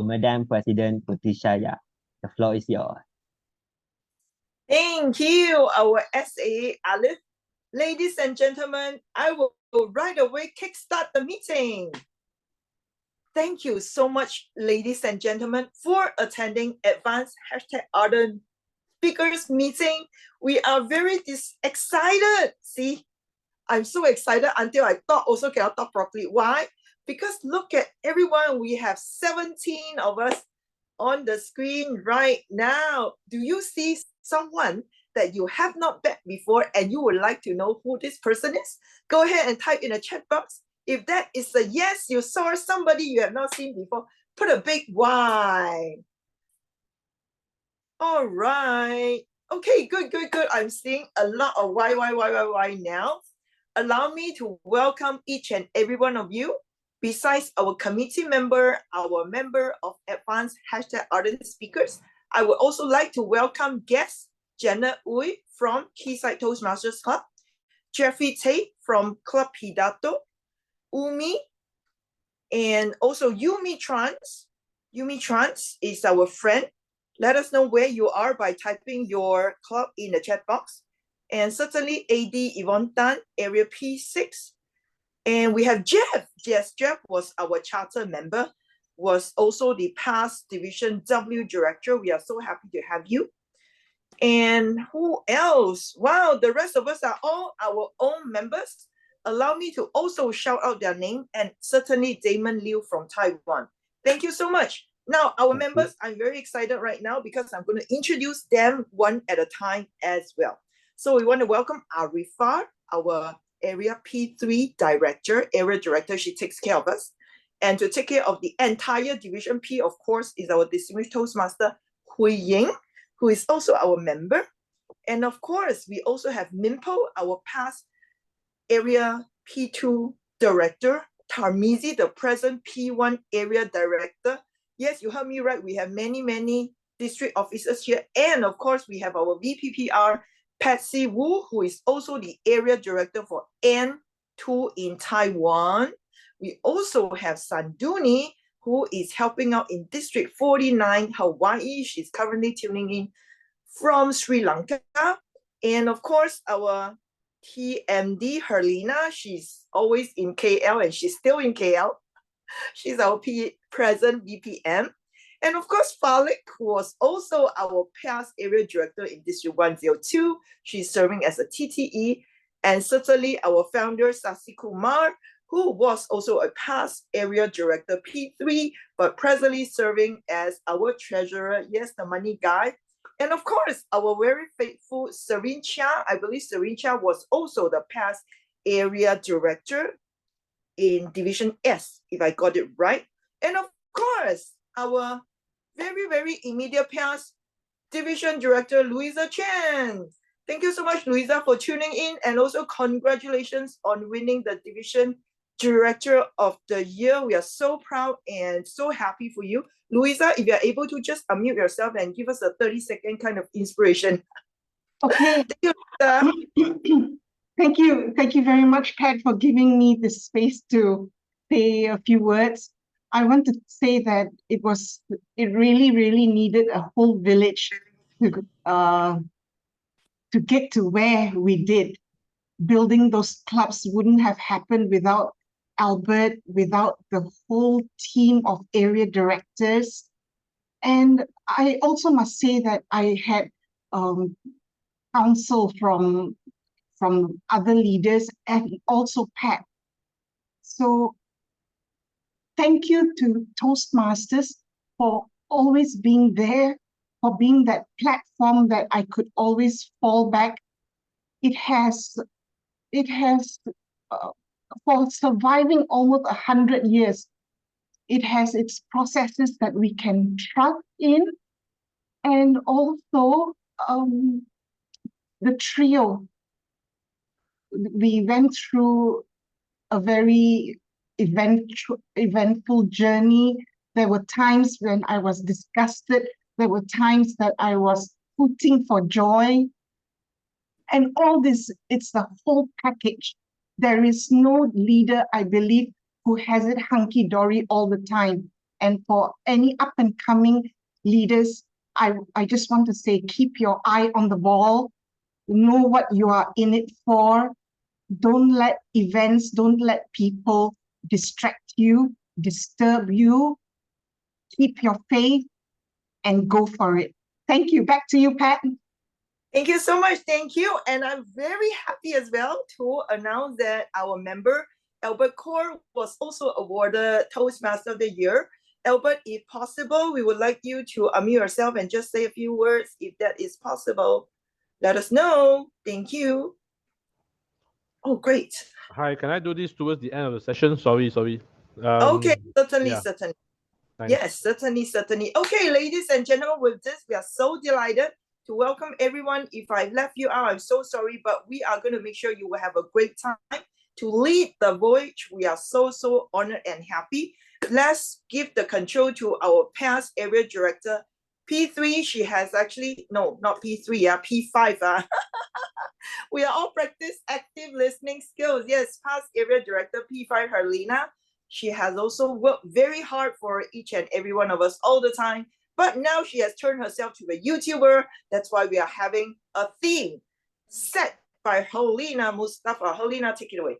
Madam President Patricia. The floor is yours. Thank you, our SA Alif. Ladies and gentlemen, I will right away kickstart the meeting. Thank you so much, ladies and gentlemen, for attending Advanced #ArdentSpeakers meeting. We are very excited. See, I'm so excited until I thought also cannot talk properly. Why? Because look at everyone. We have 17 of us on the screen right now. Do you see someone that you have not met before and you would like to know who this person is? Go ahead and type in the chat box. If that is a yes, you saw somebody you have not seen before, put a big Y. All right. Okay, good. I'm seeing a lot of Y now. Allow me to welcome each and every one of you. Besides our committee member, our member of Advanced #ArdentSpeakers, I would also like to welcome guests Janet Uy from Quayside Toastmasters Club, Jeffrey Tate from Club Hidato, Umi, and also Yumi Trans. Yumi Trans is our friend. Let us know where you are by typing your club in the chat box. And certainly AD Yvonne Tan, area P6. And we have Jeff. Yes, Jeff was our charter member, was also the past Division W director. We are so happy to have you. And who else? Wow, the rest of us are all our own members. Allow me to also shout out their name, and certainly Damon Liu from Taiwan. Thank you so much. Now, our members, I'm very excited right now because I'm going to introduce them one at a time as well. So we want to welcome Arifah, our Area P3 director, area director. She takes care of us. And to take care of the entire Division P, of course, is our distinguished Toastmaster, Hui Ying, who is also our member. And of course, we also have Mimpo, our past Area P2 director, Tarmizi, the present P1 area director. Yes, you heard me right. We have many district officers here. And of course, we have our VPPR, Patsy Wu, who is also the area director for N2 in Taiwan. We also have Sanduni, who is helping out in District 49, Hawaii. She's currently tuning in from Sri Lanka. And of course, our TMD, Herlina, she's always in KL and she's still in KL. She's our present VPM. And of course, Falik, who was also our past area director in District 102. She's serving as a TTE. And certainly our founder, Sasi Kumar, who was also a past area director P3, but presently serving as our treasurer. Yes, the money guy. And of course, our very faithful Serene Chia. I believe Serene Chia was also the past area director in Division S, if I got it right. And of course, our very immediate past Division Director, Louisa Chen. Thank you so much, Louisa, for tuning in, and also congratulations on winning the Division Director of the Year. We are so proud and so happy for you. Louisa, if you're able to just unmute yourself and give us a 30-second kind of inspiration. Okay. Thank you, Thank you very much, Pat, for giving me the space to say a few words. I want to say that it really needed a whole village to get to where we did. Building those clubs wouldn't have happened without Albert, without the whole team of area directors. And I also must say that I had counsel from other leaders and also Pat. So thank you to Toastmasters for always being there, for being that platform that I could always fall back. It has for surviving almost 100 years, it has its processes that we can trust in. And also the trio, we went through a very eventful journey. There were times when I was disgusted. There were times that I was hooting for joy. And all this, it's the whole package. There is no leader, I believe, who has it hunky-dory all the time. And for any up and coming leaders, I just want to say, keep your eye on the ball. Know what you are in it for. Don't let events, don't let people distract you, disturb you. Keep your faith and go for it. Thank you. Back to you, Pat. Thank you so much. Thank you. And I'm very happy as well to announce that our member, Albert Kaur, was also awarded Toastmaster of the Year. Albert, if possible, we would like you to unmute yourself and just say a few words if that is possible. Let us know. Thank you. Oh, great. Hi, can I do this towards the end of the session? Sorry. Okay, certainly, yeah. certainly. Thanks. Yes, certainly. Okay, ladies and gentlemen, with this, we are so delighted to welcome everyone. If I left you out, I'm so sorry, but we are going to make sure you will have a great time to lead the voyage. We are so honored and happy. Let's give the control to our past area director, P3. She has actually, no, not P3, P5. We are all practice active listening skills. Yes, past area director, P5, Herlina. She has also worked very hard for each and every one of us all the time. But now she has turned herself to a YouTuber. That's why we are having a theme set by Helena Mustafa. Helena, take it away.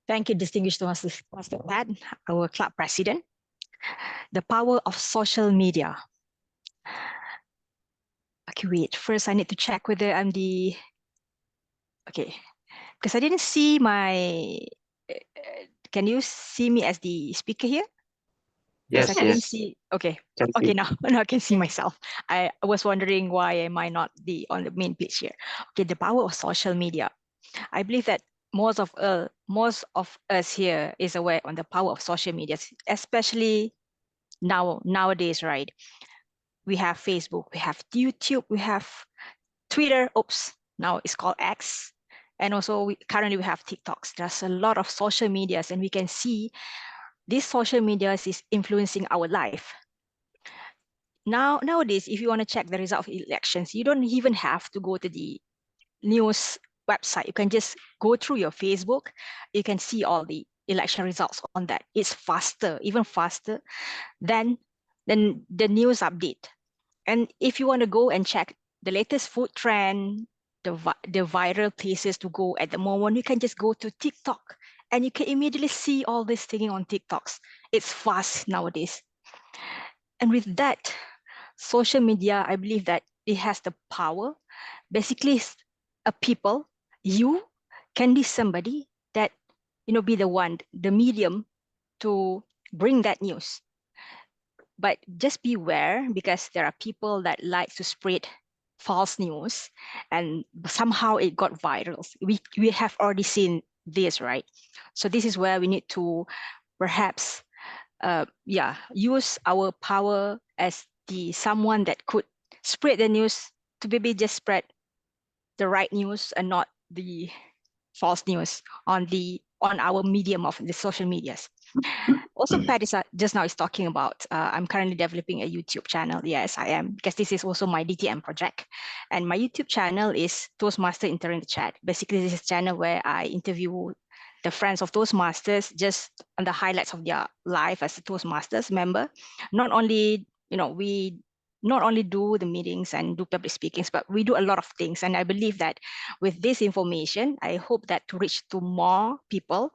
Thank you, distinguished Master Pat, our club president. The power of social media. Okay, wait. First, I need to check whether I'm the... Okay, because I didn't see my... Can you see me as the speaker here? Yes, I couldn't see. Okay. Can Okay, see. now I can see myself. I was wondering why am I not on the main page here? Okay, the power of social media. I believe that most of us here is aware on the power of social media, especially nowadays, right? We have Facebook, we have YouTube, we have Twitter. Oops, now it's called X. And also currently we have TikToks. There's a lot of social medias, and we can see these social medias is influencing our life. Nowadays, if you want to check the result of elections, you don't even have to go to the news website. You can just go through your Facebook. You can see all the election results on that. It's faster, even faster than the news update. And if you want to go and check the latest food trend, the viral places to go at the moment, you can just go to TikTok and you can immediately see all this thing on TikToks. It's fast nowadays. And with that, social media, I believe that it has the power. Basically, people, you can be somebody that, be the one, the medium to bring that news. But just beware, because there are people that like to spread false news, and somehow it got viral. We have already seen this, right? So this is where we need to perhaps use our power as someone that could spread the news, to maybe just spread the right news and not the false news on our medium of the social medias. Also, Pat just now is talking about, I'm currently developing a YouTube channel. Yes, I am, because this is also my DTM project. And my YouTube channel is Toastmaster Entering the Chat. Basically, this is a channel where I interview the friends of Toastmasters just on the highlights of their life as a Toastmasters member. Not only, we not only do the meetings and do public speakings, but we do a lot of things. And I believe that with this information, I hope that to reach to more people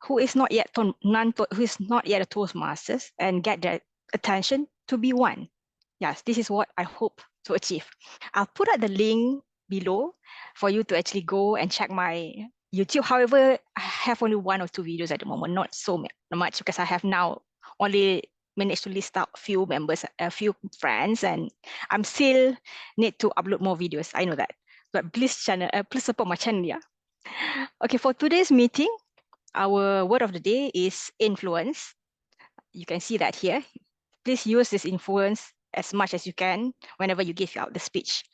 who is not yet a Toastmasters, and get their attention to be one. Yes, this is what I hope to achieve. I'll put out the link below for you to actually go and check my YouTube. However, I have only 1 or 2 videos at the moment, not so much, because I have now only managed to list out a few members, a few friends, and I'm still need to upload more videos. I know that, but please support my channel. Yeah. Okay, for today's meeting, our word of the day is influence. You can see that here. Please use this influence as much as you can whenever you give out the speech.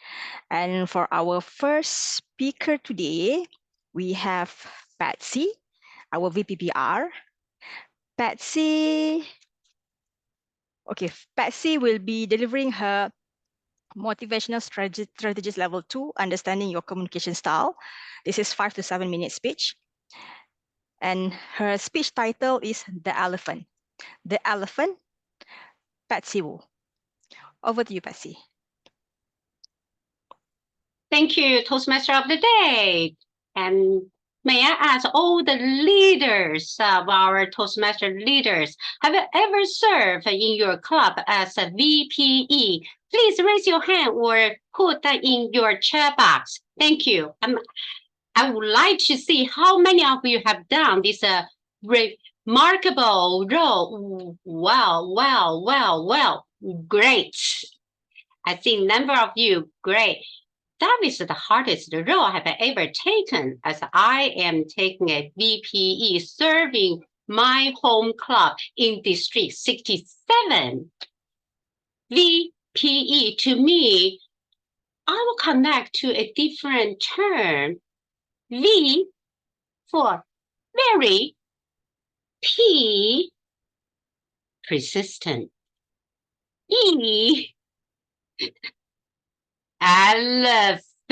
And for our first speaker today, we have Patsy, our VPPR. Patsy will be delivering her motivational strategies level 2, understanding your communication style. This is 5 to 7 minute speech. And her speech title is The Elephant. The Elephant, Patsy Wu. Over to you, Patsy. Thank you, Toastmaster of the Day. And may I ask all the leaders of our Toastmaster leaders, have you ever served in your club as a VPE? Please raise your hand or put that in your chat box. Thank you. I would like to see how many of you have done this remarkable role. Well, great. I see a number of you, great. That is the hardest role I have ever taken, as I am taking a VPE serving my home club in District 67. VPE to me, I will connect to a different term. V for very, P, persistent, E, elephant.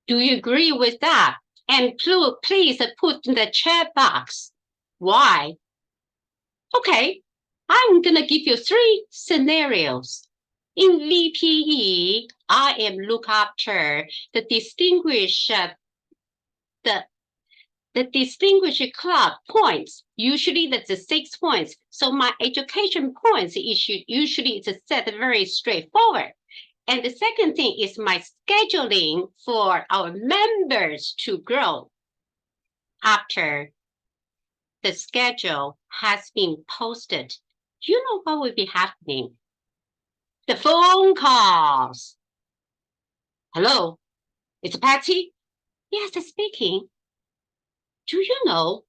Do you agree with that? And please put in the chat box why. Okay, I'm gonna give you 3 scenarios. In VPE, I am look after the distinguished club points. Usually that's the 6 points. So my education points usually is set very straightforward. And the second thing is my scheduling for our members to grow after the schedule has been posted. You know what will be happening? The phone calls. Hello, it's Patty? Yes, speaking. Do you know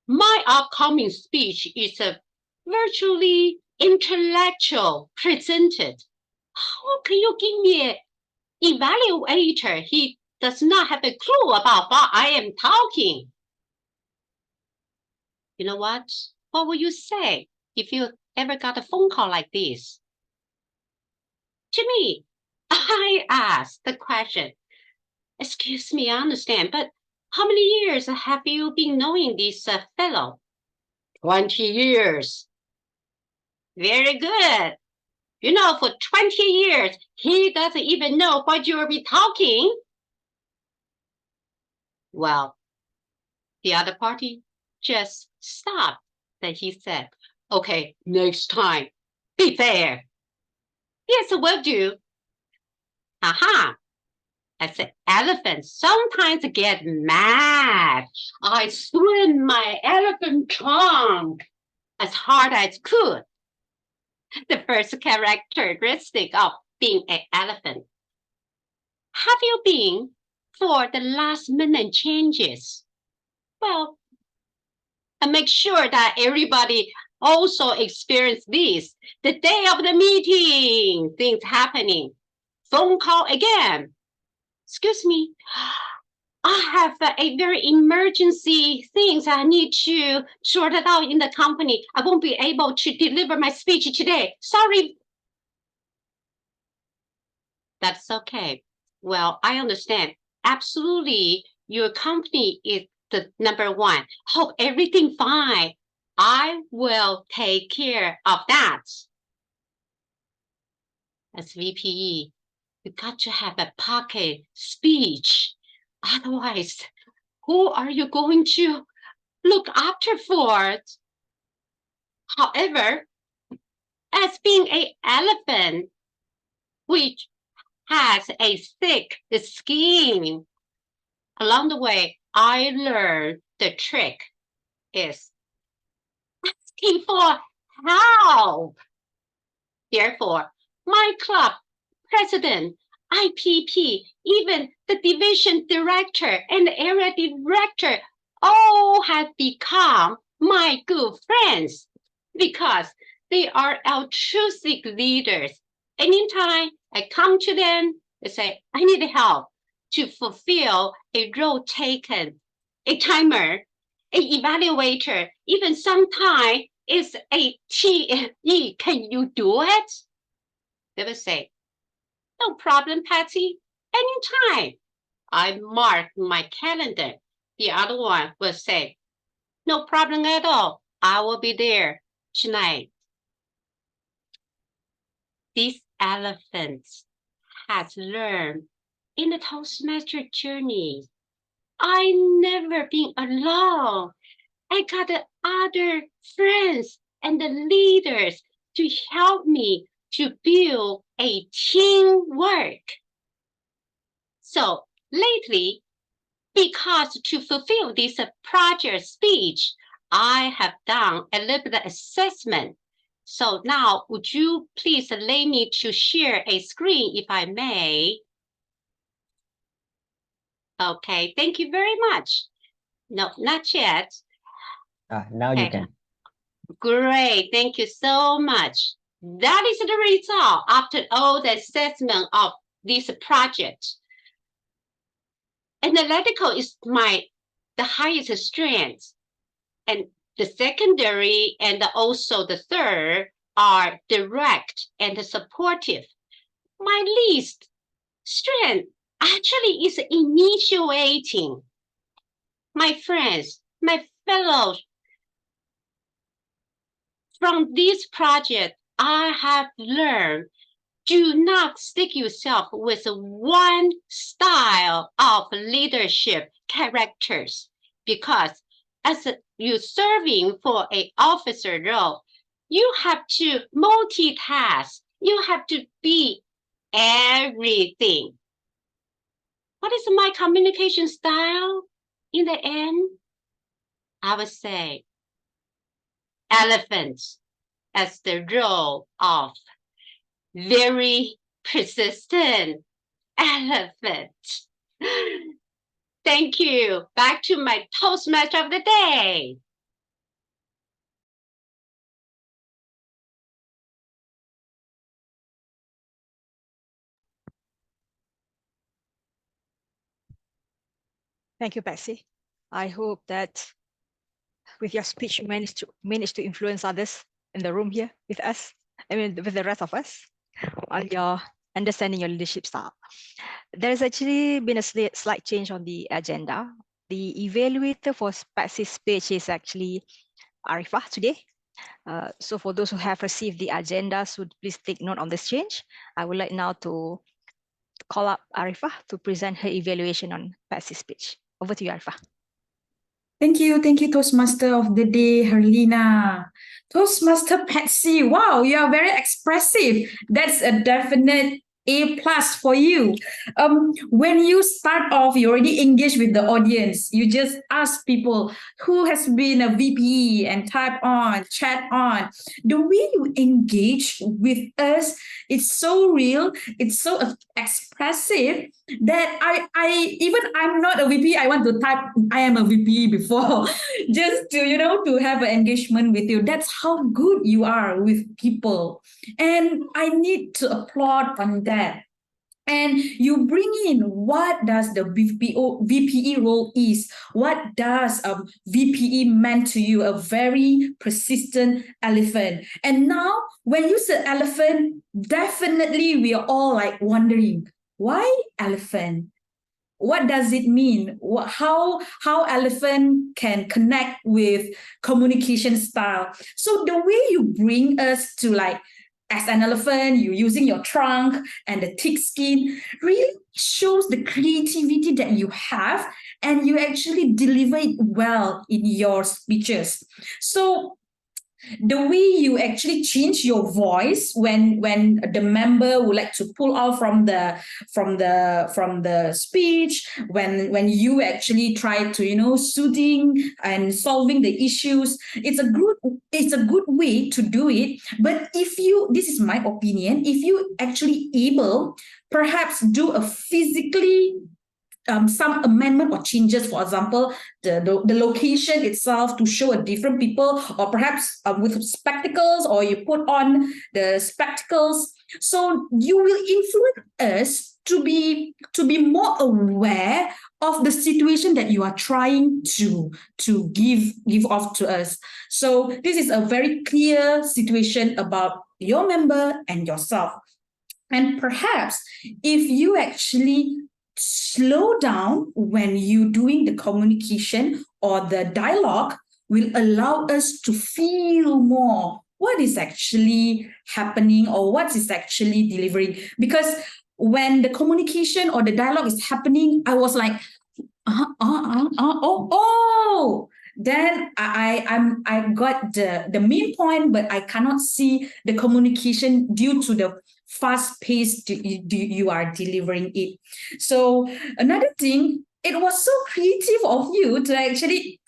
my upcoming speech is a virtually intellectual presented? How can you give me an evaluator? He does not have a clue about what I am talking. You know what? What will you say if you ever got a phone call like this? To me, I asked the question, excuse me, I understand, but how many years have you been knowing this fellow? 20 years. Very good. You know, for 20 years, he doesn't even know what you will be talking. Well, the other party just stopped. Then he said, okay, next time, be fair. Yes, will do. Aha. I said, elephants sometimes get mad. I swim my elephant trunk as hard as could. The first characteristic of being an elephant. Have you been for the last minute changes? Well, I make sure that everybody also experience this. The day of the meeting, things happening. Phone call again. Excuse me, I have a very emergency things I need to sort it out in the company. I won't be able to deliver my speech today. Sorry. That's okay. Well, I understand. Absolutely, your company is the number one. Hope everything fine. I will take care of that. As VPE, you got to have a pocket speech. Otherwise, who are you going to look after for? However, as being an elephant, which has a thick skin, along the way, I learned the trick is asking for help. Therefore, my club president, IPP, even the division director and the area director all have become my good friends because they are altruistic leaders. Anytime I come to them, they say, I need help to fulfill a role taken, a timer, an evaluator, even sometimes it's a TE. Can you do it? They will say, no problem, Patty. Anytime. I mark my calendar. the other one will say, no problem at all. I will be there tonight. This elephant has learned in the Toastmaster journey. I never been alone. I got the other friends and the leaders to help me to build a teamwork. So lately, because to fulfill this project speech, I have done a little bit of assessment. So now, would you please allow me to share a screen if I may? Okay, thank you very much. No, not yet. Now you Okay. can. Great, thank you so much. That is the result after all the assessment of this project. Analytical is the highest strength, and the secondary and also the third are direct and supportive. My least strength actually is initiating. My friends, my fellows, from this project, I have learned, do not stick yourself with one style of leadership characters, because as you're serving for an officer role, you have to multitask. You have to be everything. What is my communication style in the end? I would say elephants as the role of very persistent elephant. Thank you. Back to my Toastmaster of the day. Thank you, Patsy. I hope that with your speech, you managed to influence others in the room here with us. I mean, with the rest of us on your understanding your leadership style. There's actually been a slight change on the agenda. The evaluator for Patsy's speech is actually Arifah today. So for those who have received the agenda, so please take note on this change. I would like now to call up Arifah to present her evaluation on Patsy's speech. Over to you, Arifah. Thank you, Toastmaster of the day, Herlina. Toastmaster Patsy, wow, you are very expressive. That's a definite A+ for you. When you start off, you already engage with the audience. You just ask people who has been a VP and type on, chat on. The way you engage with us, it's so real, it's so expressive that I'm not a VP, I want to type I am a VP before just to have an engagement with you. That's how good you are with people, and I need to applaud on that. And you bring in what does the VPE role is. What does VPE meant to you? A very persistent elephant. And now when you say elephant, definitely we are all like wondering, why elephant? What does it mean? How elephant can connect with communication style? So the way you bring us to like, as an elephant, you're using your trunk and the thick skin, really shows the creativity that you have, and you actually deliver it well in your speeches. So the way you actually change your voice when the member would like to pull out from the speech, when you actually try to soothing and solving the issues, it's a good way to do it. But this is my opinion, if you actually able perhaps do a physically some amendment or changes, for example, the location itself to show a different people, or perhaps with spectacles, or you put on the spectacles, so you will influence us to be more aware of the situation that you are trying to give off to us. So this is a very clear situation about your member and yourself. And perhaps if you actually slow down when you doing the communication or the dialogue will allow us to feel more what is actually happening or what is actually delivering. Because when the communication or the dialogue is happening, I was like, oh. Then I got the main point, but I cannot see the communication due to the fast pace you are delivering it. So another thing, it was so creative of you to actually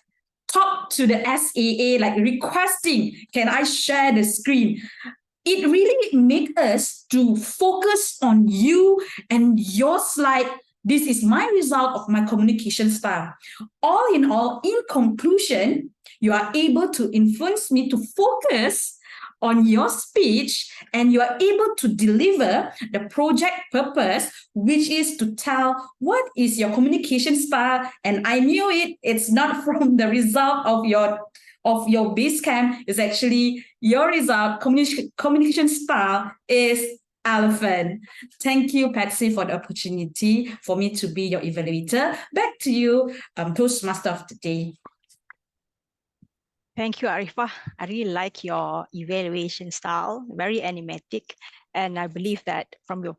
talk to the SAA, like requesting, can I share the screen? It really make us to focus on you and your slide. This is my result of my communication style. All in all, in conclusion, you are able to influence me to focus on your speech, and you are able to deliver the project purpose, which is to tell what is your communication style. And I knew it, it's not from the result of your base camp, is actually your result. Communication style is elephant. Thank you, Patsy, for the opportunity for me to be your evaluator. Back to you, Toastmaster of the day. Thank you, Arifah. I really like your evaluation style, very animatic. And I believe that from the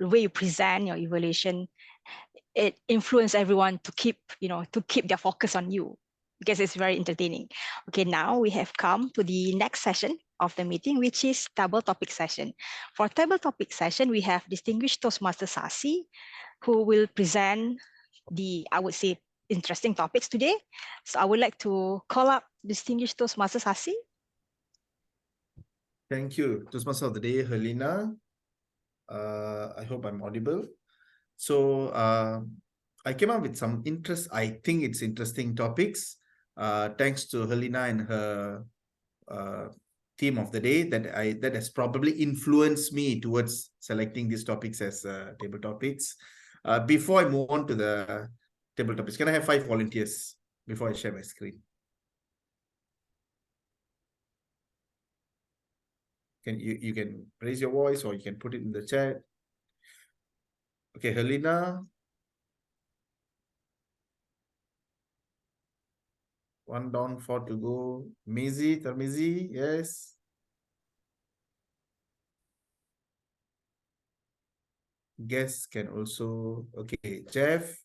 way you present your evaluation, it influences everyone to keep their focus on you, because it's very entertaining. Okay, now we have come to the next session of the meeting, which is table topic session. For table topic session, we have distinguished Toastmaster Sasi, who will present I would say, interesting topics today. So I would like to call up distinguished Toastmaster Sasi. Thank you, Toastmaster of the day, Helena. I hope I'm audible. So I came up with some I think it's interesting topics. Thanks to Helena and her theme of the day that has probably influenced me towards selecting these topics as table topics. Before I move on to the table topics, can I have 5 volunteers before I share my screen? You can raise your voice or you can put it in the chat. Okay, Helena. 1 down, 4 to go. Tarmizi, yes. Guests can also, okay, Jeff.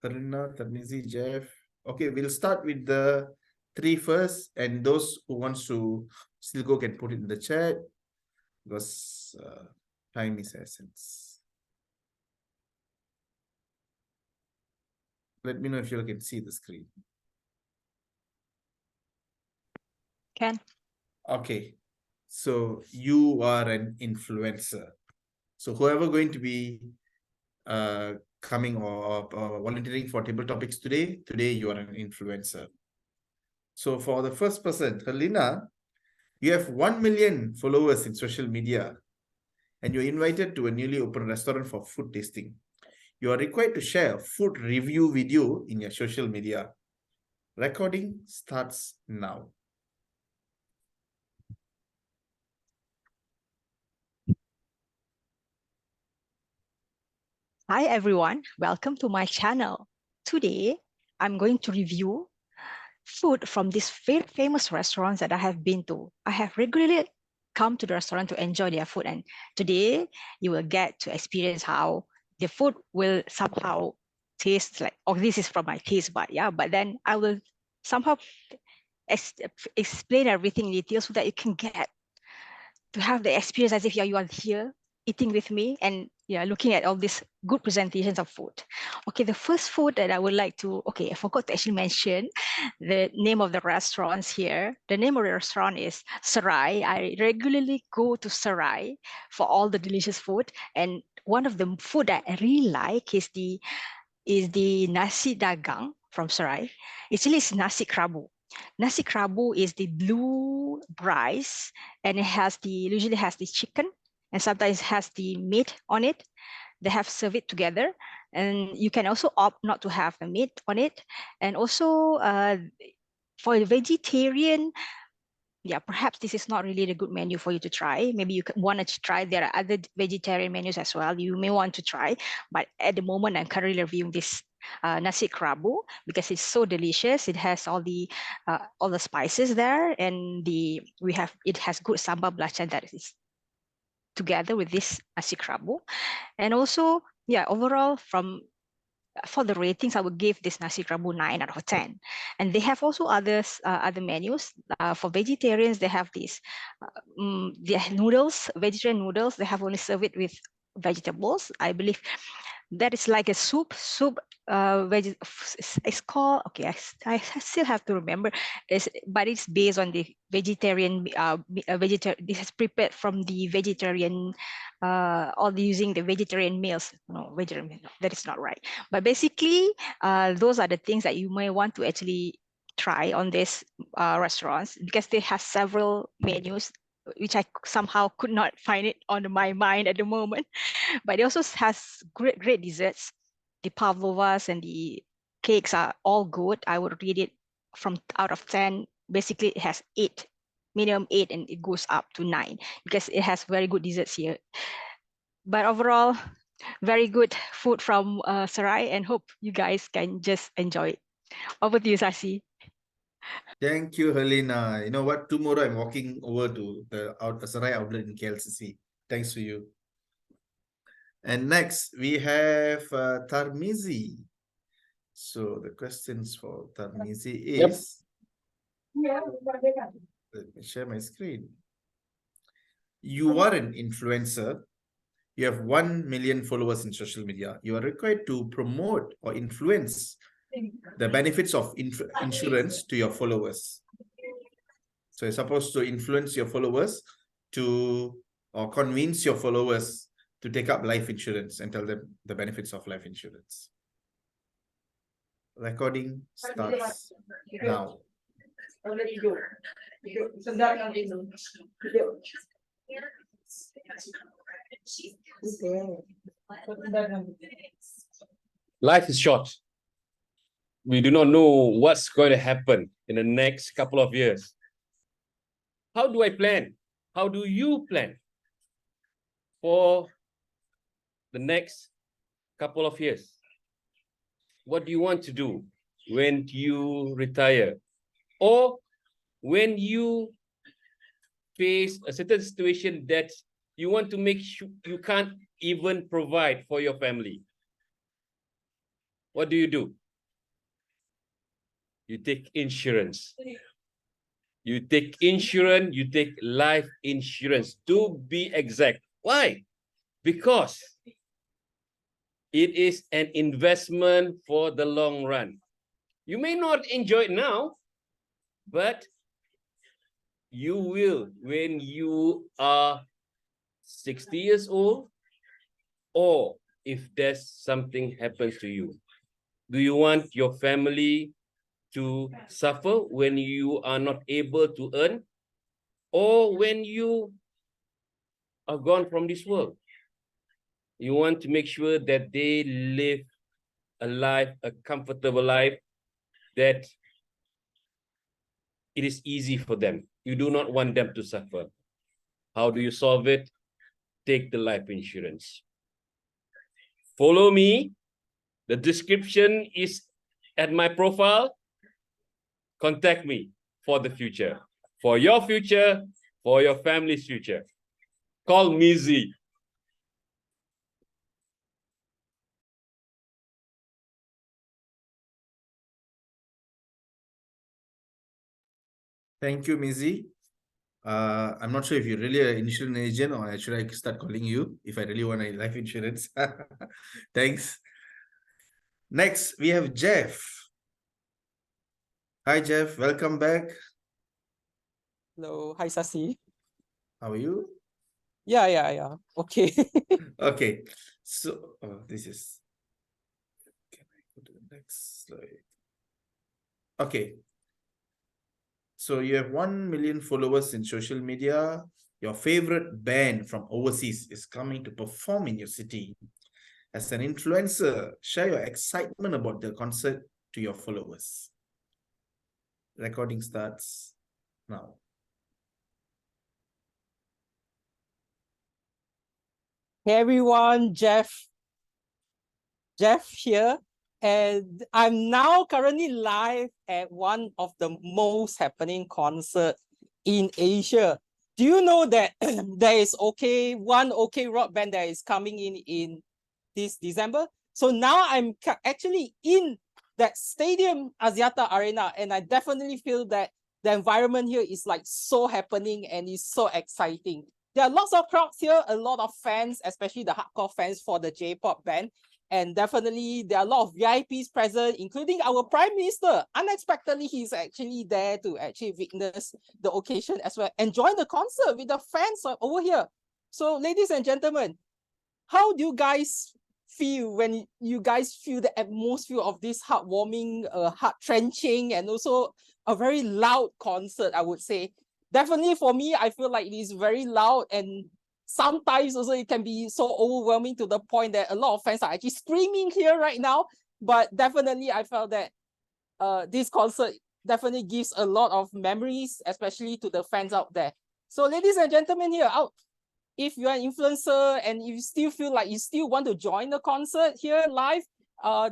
Helena, Tarmizi, Jeff. Okay, we'll start with the 3 first, and those who wants to still go can put it in the chat, because time is essence. Let me know if you can see the screen. Can. Okay, so you are an influencer. So whoever going to be coming or volunteering for table topics today you are an influencer. So for the first person, Helena, you have 1 million followers in social media, and you're invited to a newly opened restaurant for food tasting. You are required to share a food review video in your social media. Recording starts now. Hi everyone, welcome to my channel. Today, I'm going to review food from these very famous restaurants that I have been to. I have regularly come to the restaurant to enjoy their food, and today you will get to experience how the food will somehow taste like, oh, this is from my taste bud, yeah, but then I will somehow explain everything in detail so that you can get to have the experience as if you are here eating with me and looking at all these good presentations of food. Okay, the first food that I would like to, okay, I forgot to actually mention the name of the restaurants here. The name of the restaurant is Serai. I regularly go to Serai for all the delicious food. And one of the food that I really like is the nasi dagang from Serai. Actually, it's nasi kerabu. Nasi kerabu is the blue rice, and it has usually has the chicken, and sometimes has the meat on it. They have served it together, and you can also opt not to have the meat on it. And also for the vegetarian, yeah, perhaps this is not really a good menu for you to try. Maybe you want to try. There are other vegetarian menus as well. You may want to try, but at the moment, I'm currently reviewing this nasi kerabu because it's so delicious. It has all the spices there, and it has good sambal belacan that is together with this nasi kerabu, and also yeah, overall for the ratings, I would give this nasi kerabu 9 out of 10. And they have also other menus. For vegetarians, they have these noodles, vegetarian noodles. They have only served it with vegetables. I believe that is like a soup. It's called, okay, I still have to remember. But it's based on the vegetarian, this is prepared from the vegetarian, or using the vegetarian meals. No, vegetarian, no, that is not right. But basically, those are the things that you may want to actually try on this restaurants, because they have several menus which I somehow could not find it on my mind at the moment. But it also has great desserts. The pavlovas and the cakes are all good. I would rate it from out of 10. Basically, it has 8, minimum 8, and it goes up to 9 because it has very good desserts here. But overall, very good food from Sarai, and hope you guys can just enjoy it. Over to you, Sasi. Thank you, Helena. You know what? Tomorrow I'm walking over to the Sarai outlet in KLCC. Thanks to you. And next we have Tarmizi. So the questions for Tarmizi is, let me share my screen. You are an influencer. You have 1 million followers in social media. You are required to promote or influence the benefits of insurance to your followers. So you're supposed to influence your followers or convince your followers to take up life insurance and tell them the benefits of life insurance. Recording starts now. Life is short. We do not know what's going to happen in the next couple of years. How do I plan? How do you plan for the next couple of years? What do you want to do when you retire? Or when you face a certain situation that you want to make sure you can't even provide for your family? What do? You take insurance. You take insurance, you take life insurance, to be exact. Why? Because it is an investment for the long run. You may not enjoy it now, but you will when you are 60 years old, or if there's something happens to you. Do you want your family to suffer when you are not able to earn, or when you are gone from this world? You want to make sure that they live a life, a comfortable life, that it is easy for them. You do not want them to suffer. How do you solve it? Take the life insurance. Follow me. The description is at my profile. Contact me for the future, for your future, for your family's future. Call Mizi. Thank you, Mizi. I'm not sure if you're really an insurance agent, or should I start calling you if I really want a life insurance. Thanks. Next, we have Jeff. Hi, Jeff. Welcome back. Hello. Hi, Sasi. How are you? Yeah. Okay. Okay. So, this is... Can I go to the next slide? Okay. So you have 1 million followers in social media. Your favorite band from overseas is coming to perform in your city. As an influencer, share your excitement about the concert to your followers. Recording starts now. Hey everyone, Jeff here, and I'm now currently live at one of the most happening concert in Asia. Do you know that there is one OK rock band that is coming in this December? So now I'm actually in that stadium, Axiata Arena, and I definitely feel that the environment here is like so happening and is so exciting. There are lots of crowds here, a lot of fans, especially the hardcore fans for the J-pop band. And definitely there are a lot of VIPs present, including our Prime Minister. Unexpectedly, he's actually there to actually witness the occasion as well and join the concert with the fans over here. So ladies and gentlemen, how do you guys feel when you guys feel the atmosphere of this heartwarming, heart-trenching, and also a very loud concert, I would say? Definitely for me, I feel like it is very loud, and sometimes also it can be so overwhelming to the point that a lot of fans are actually screaming here right now. But definitely I felt that this concert definitely gives a lot of memories, especially to the fans out there. So ladies and gentlemen here, if you're an influencer and you still feel like you still want to join the concert here live,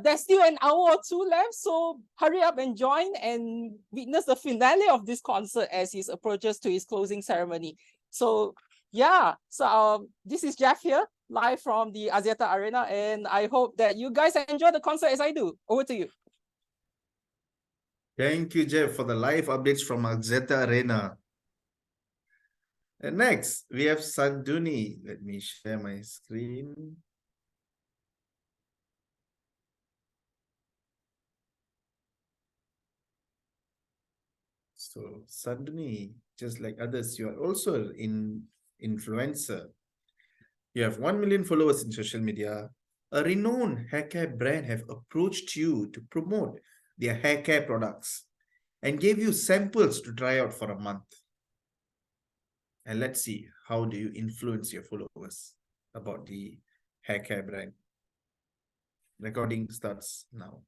there's still an hour or two left, so hurry up and join and witness the finale of this concert as he approaches to his closing ceremony. So yeah, so this is Jeff here, live from the Axiata Arena, and I hope that you guys enjoy the concert as I do. Over to you. Thank you, Jeff, for the live updates from Axiata Arena. And next, we have Sanduni. Let me share my screen. So Sanduni, just like others, you are also an influencer. You have 1 million followers in social media. A renowned hair care brand have approached you to promote their hair care products and gave you samples to try out for a month. And let's see, how do you influence your followers about the hair care brand? Recording starts now.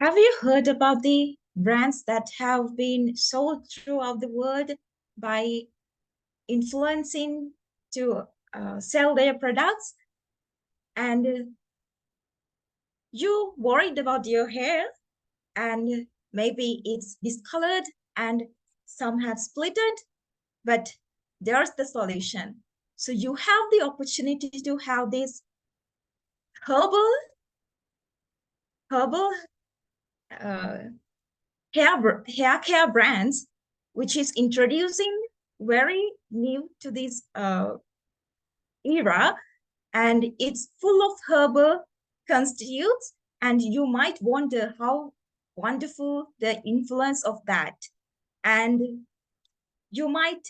Have you heard about the brands that have been sold throughout the world by influencing to sell their products? And you worried about your hair and maybe it's discolored and some have splitted, but there's the solution. So you have the opportunity to have this herbal hair care brands, which is introducing very new to this era, and it's full of herbal constitutes, and you might wonder how wonderful the influence of that. And you might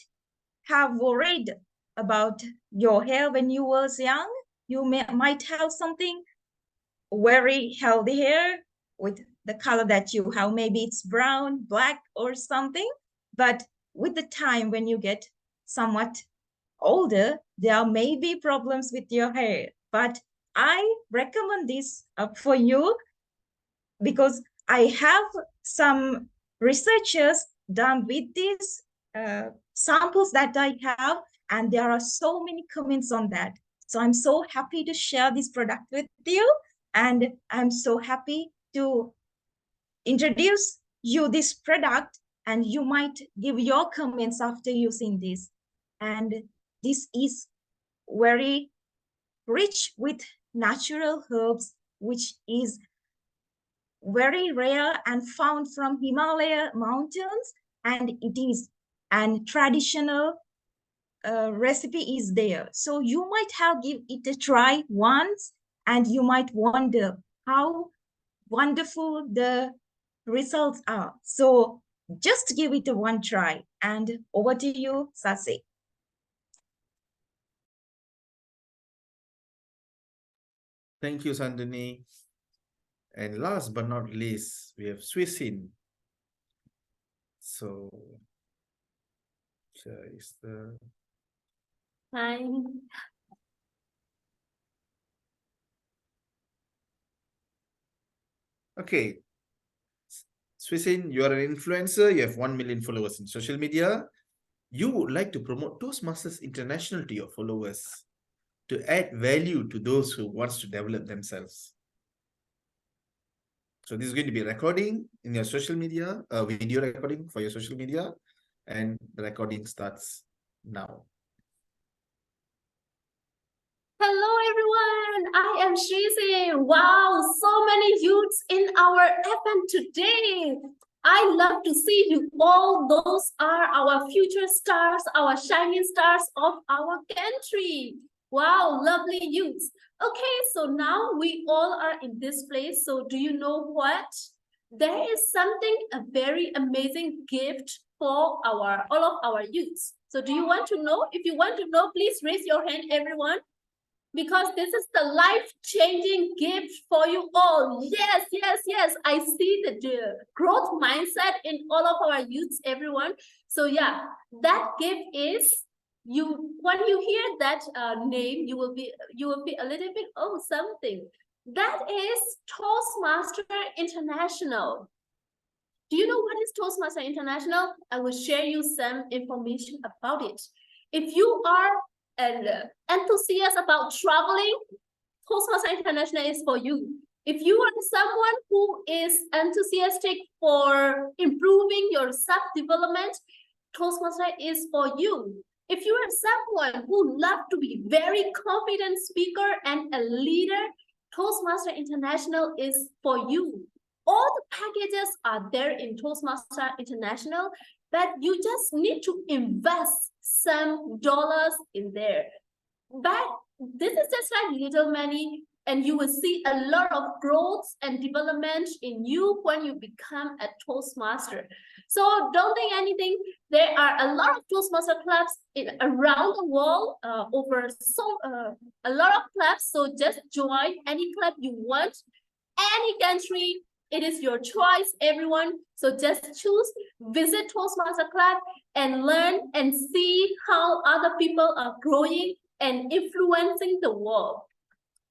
have worried about your hair when you was young. You might have something very healthy hair with the color that you have. Maybe it's brown, black, or something. But with the time, when you get somewhat older, there may be problems with your hair. But I recommend this for you because I have some researchers done with these samples that I have, and there are so many comments on that. So I'm so happy to share this product with you, and I'm so happy to introduce you this product, and you might give your comments after using this. And this is very rich with natural herbs, which is very rare and found from Himalaya mountains, and it is an traditional recipe is there. So you might have give it a try once, and you might wonder how wonderful the results are. So just give it a one try. And over to you, Sasi. Thank you, Sandini. And last but not least, we have Swissin. So, is the... Hi. Okay. Swisin, you are an influencer. You have 1 million followers in social media. You would like to promote Toastmasters International to your followers to add value to those who wants to develop themselves. So this is going to be a recording in your social media, a video recording for your social media, and the recording starts now. Hello everyone, I am Shrizi. Wow, so many youths in our event today. I love to see you all. Those are our future stars, our shining stars of our country. Wow, lovely youths. Okay, so now we all are in this place. So do you know what? There is something, a very amazing gift for all of our youths. So do you want to know? If you want to know, please raise your hand, everyone. Because this is the life-changing gift for you all. Yes, yes, yes. I see the growth mindset in all of our youths, everyone. So yeah, that gift is when you hear that name, you will be a little bit, oh, something. That is Toastmaster International. Do you know what is Toastmaster International? I will share you some information about it. If you are an enthusiast about traveling, Toastmaster International is for you. If you are someone who is enthusiastic for improving your self-development, Toastmaster is for you. If you are someone who loves to be very confident speaker and a leader, Toastmaster International is for you. All the packages are there in Toastmaster International, but you just need to invest some dollars in there. But this is just like little money, and you will see a lot of growth and development in you when you become a Toastmaster. So don't think anything. There are a lot of Toastmaster clubs around the world, a lot of clubs. So just join any club you want, any country. It is your choice, everyone. So just choose, visit Toastmaster Club and learn and see how other people are growing and influencing the world.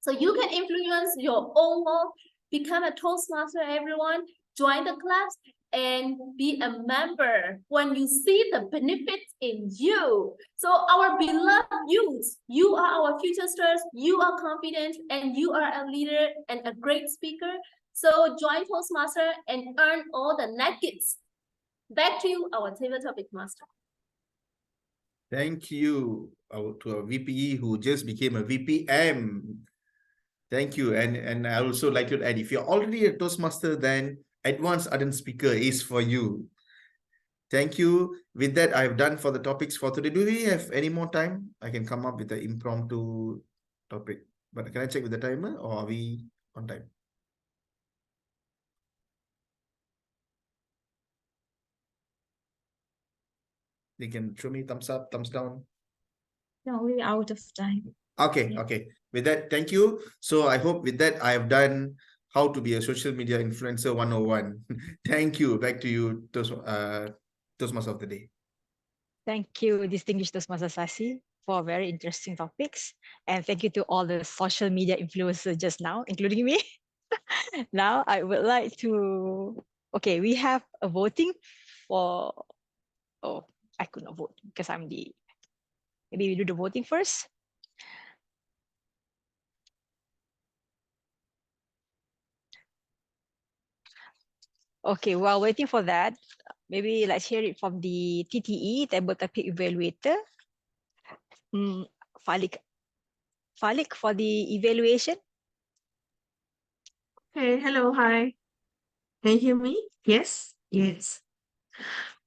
So you can influence your own world, become a Toastmaster, everyone, join the clubs and be a member when you see the benefits in you. So our beloved youths, you are our future stars, you are confident, and you are a leader and a great speaker. So join Toastmaster and earn all the nuggets. Back to you, our table topic master. Thank you to our VPE who just became a VPM. Thank you. And I also like to add, if you're already a Toastmaster, then Advanced Ardent Speaker is for you. Thank you. With that, I've done for the topics for today. Do we have any more time? I can come up with the impromptu topic. But can I check with the timer, or are we on time? They can show me thumbs up, thumbs down. No, we're out of time. Okay, Yeah. okay. With that, thank you. So I hope with that, I have done how to be a social media influencer 101. Thank you. Back to you, Toastmaster of the day. Thank you, distinguished Toastmaster Sasi, for very interesting topics. And thank you to all the social media influencers just now, including me. Now, I would like to, okay, we have a voting for, oh, I could not vote because I'm maybe we do the voting first. Okay, while waiting for that, maybe let's hear it from the TTE, Table Topic Evaluator. Falik for the evaluation. Hey, hello, hi. Can you hear me? Yes? Yes.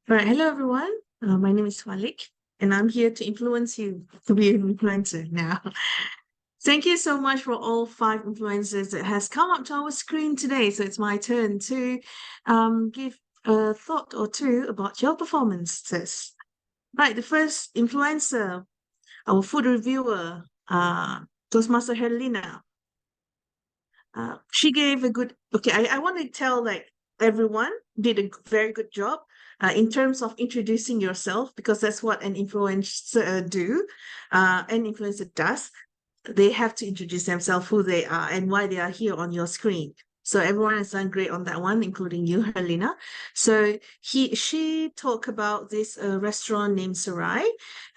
All right, hello everyone. My name is Falik, and I'm here to influence you to be an influencer now. Thank you so much for all 5 influencers that has come up to our screen today. So it's my turn to give a thought or two about your performances. Right, the first influencer, our food reviewer, Toastmaster Herlina. She gave a good, okay, I want to tell like everyone did a very good job in terms of introducing yourself, because that's what an influencer an influencer does. They have to introduce themselves, who they are and why they are here on your screen. So everyone has done great on that one, including you, Helena. So she talked about this restaurant named Sarai.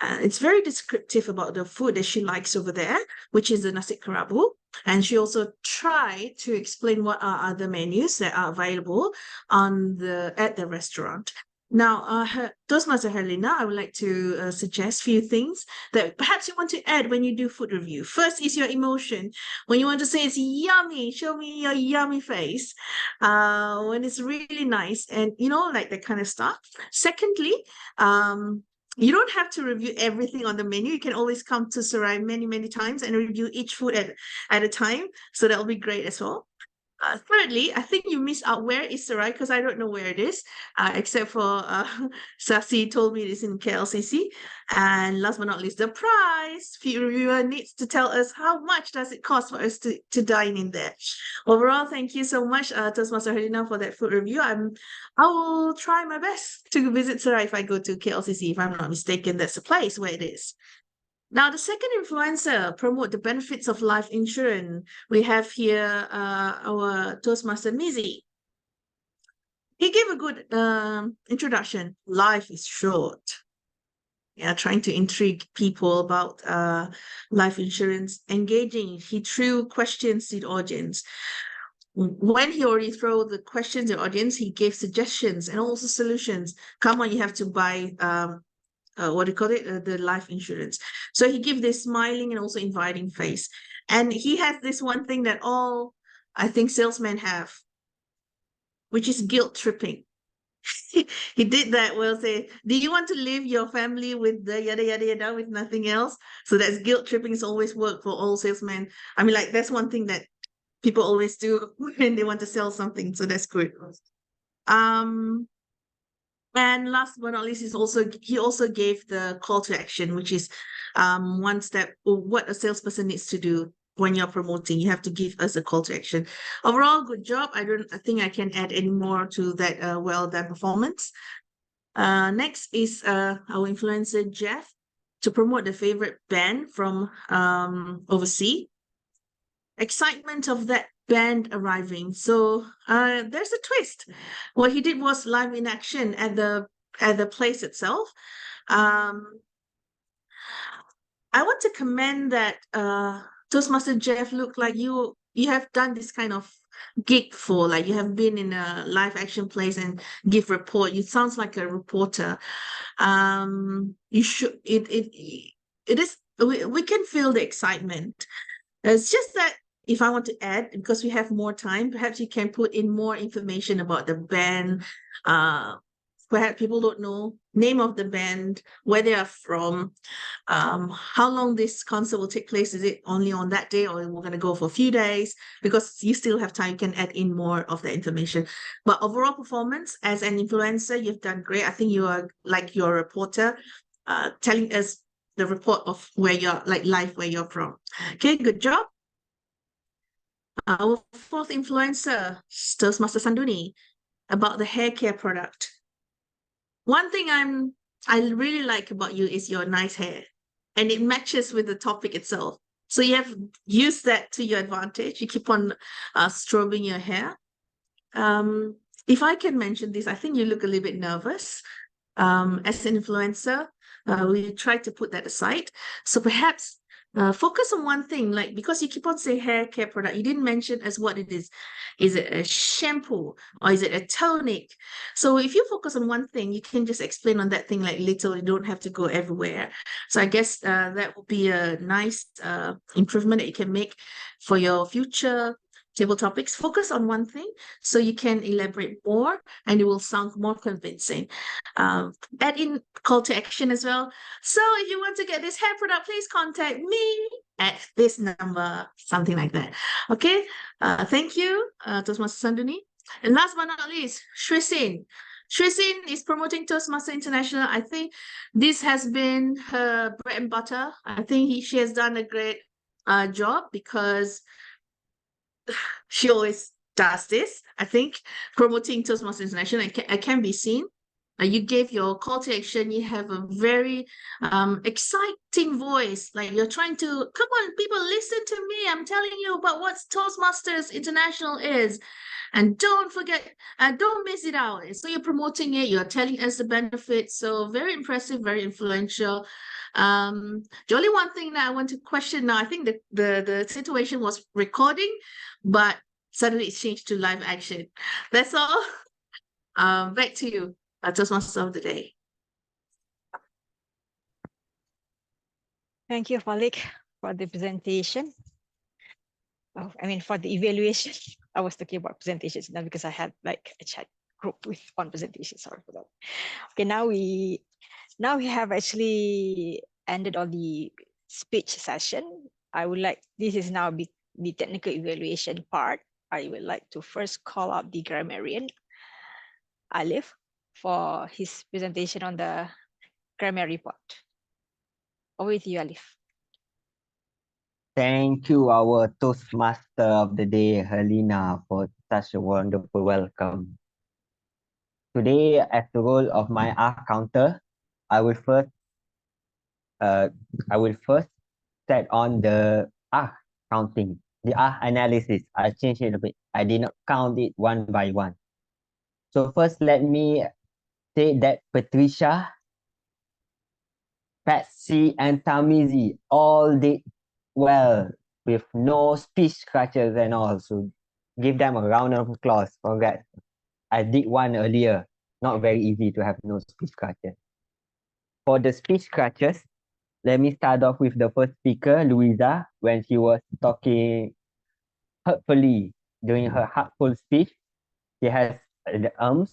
It's very descriptive about the food that she likes over there, which is the nasi kerabu. And she also tried to explain what are other menus that are available at the restaurant. Now, Toastmaster Helena, I would like to suggest a few things that perhaps you want to add when you do food review. First is your emotion. When you want to say it's yummy, show me your yummy face. When it's really nice and, like that kind of stuff. Secondly, you don't have to review everything on the menu. You can always come to Sarai many, many times and review each food at a time. So that'll be great as well. Thirdly, I think you missed out where is Sarai because I don't know where it is, except for Sasi told me it is in KLCC. And last but not least, the price. Food reviewer needs to tell us how much does it cost for us to dine in there. Overall, thank you so much, Toastmaster Helena, for that food review. I will try my best to visit Sarai if I go to KLCC. If I'm not mistaken, that's the place where it is. Now, the second influencer promote the benefits of life insurance. We have here our Toastmaster Mizi. He gave a good introduction. Life is short. Yeah, trying to intrigue people about life insurance. Engaging. He threw questions to the audience. When he already threw the questions to the audience, he gave suggestions and also solutions. Come on, you have to buy what do you call it? The life insurance. So he gives this smiling and also inviting face. And he has this one thing that all, I think, salesmen have, which is guilt tripping. He did that. Well, say, do you want to leave your family with the yada, yada, yada, with nothing else? So that's guilt tripping. It's always worked for all salesmen. I mean, like, that's one thing that people always do when they want to sell something. So that's good. And last but not least, he also gave the call to action, which is one step, what a salesperson needs to do when you're promoting. You have to give us a call to action. Overall, good job. I think I can add any more to that well done performance. Next is our influencer Jeff to promote the favorite band from overseas. Excitement of that band arriving. So there's a twist. What he did was live in action at the place itself. I want to commend that Toastmaster Jeff looked like you have done this kind of gig before, like you have been in a live action place and give report. You sounds like a reporter. You should it is we can feel the excitement. It's just that if I want to add, because we have more time, perhaps you can put in more information about the band. Perhaps people don't know name of the band, where they are from, how long this concert will take place. Is it only on that day or we're going to go for a few days? Because you still have time, you can add in more of the information. But overall performance as an influencer, you've done great. I think you are like your reporter, telling us the report of where you're, like live where you're from. Okay, good job. Our fourth influencer, Toastmaster Sanduni, about the hair care product. One thing I really like about you is your nice hair, and it matches with the topic itself. So you have used that to your advantage. You keep on strobing your hair. If I can mention this, I think you look a little bit nervous. As an influencer, we try to put that aside. So perhaps focus on one thing, like because you keep on saying hair care product, you didn't mention as what it is. Is it a shampoo or is it a tonic? So if you focus on one thing, you can just explain on that thing like little. You don't have to go everywhere. So I guess that would be a nice improvement that you can make for your future table topics. Focus on one thing so you can elaborate more and it will sound more convincing. Add in call to action as well. So if you want to get this hair product, please contact me at this number, something like that. Okay, thank you, Toastmaster Sanduni. And last but not least, Shrisin. Shrisin is promoting Toastmaster International. I think this has been her bread and butter. I think she has done a great job because she always does this. I think promoting Toastmasters International, it can be seen. You gave your call to action. You have a very exciting voice. Like you're trying to, come on, people, listen to me. I'm telling you about what Toastmasters International is. And don't forget, don't miss it out. So you're promoting it, you're telling us the benefits. So very impressive, very influential. The only one thing that I want to question now, I think the situation was recording, but suddenly it's changed to live action. That's all. Back to you, Toastmaster of the Day. Thank you, Falik, for the presentation. Oh, I mean, for the evaluation. I was talking about presentations now because I had like a chat group with one presentation. Sorry for that. Okay, now we have actually ended all the speech session. I would like, this is now the technical evaluation part. I would like to first call out the grammarian, Alif, for his presentation on the grammar report. Over with you, Alif. Thank you, our Toastmaster of the Day, Helena, for such a wonderful welcome. Today, as the role of my R counter, I will first set on the R counting, the R analysis. I changed it a bit. I did not count it one by one. So first, let me say that Patricia, Patsy, and Tamizi all did well with no speech scratches and all. So give them a round of applause. Congrats. I did one earlier. Not very easy to have no speech scratches. For the speech scratches, let me start off with the first speaker, Louisa, when she was talking hurtfully during her heartful speech. She has the ums,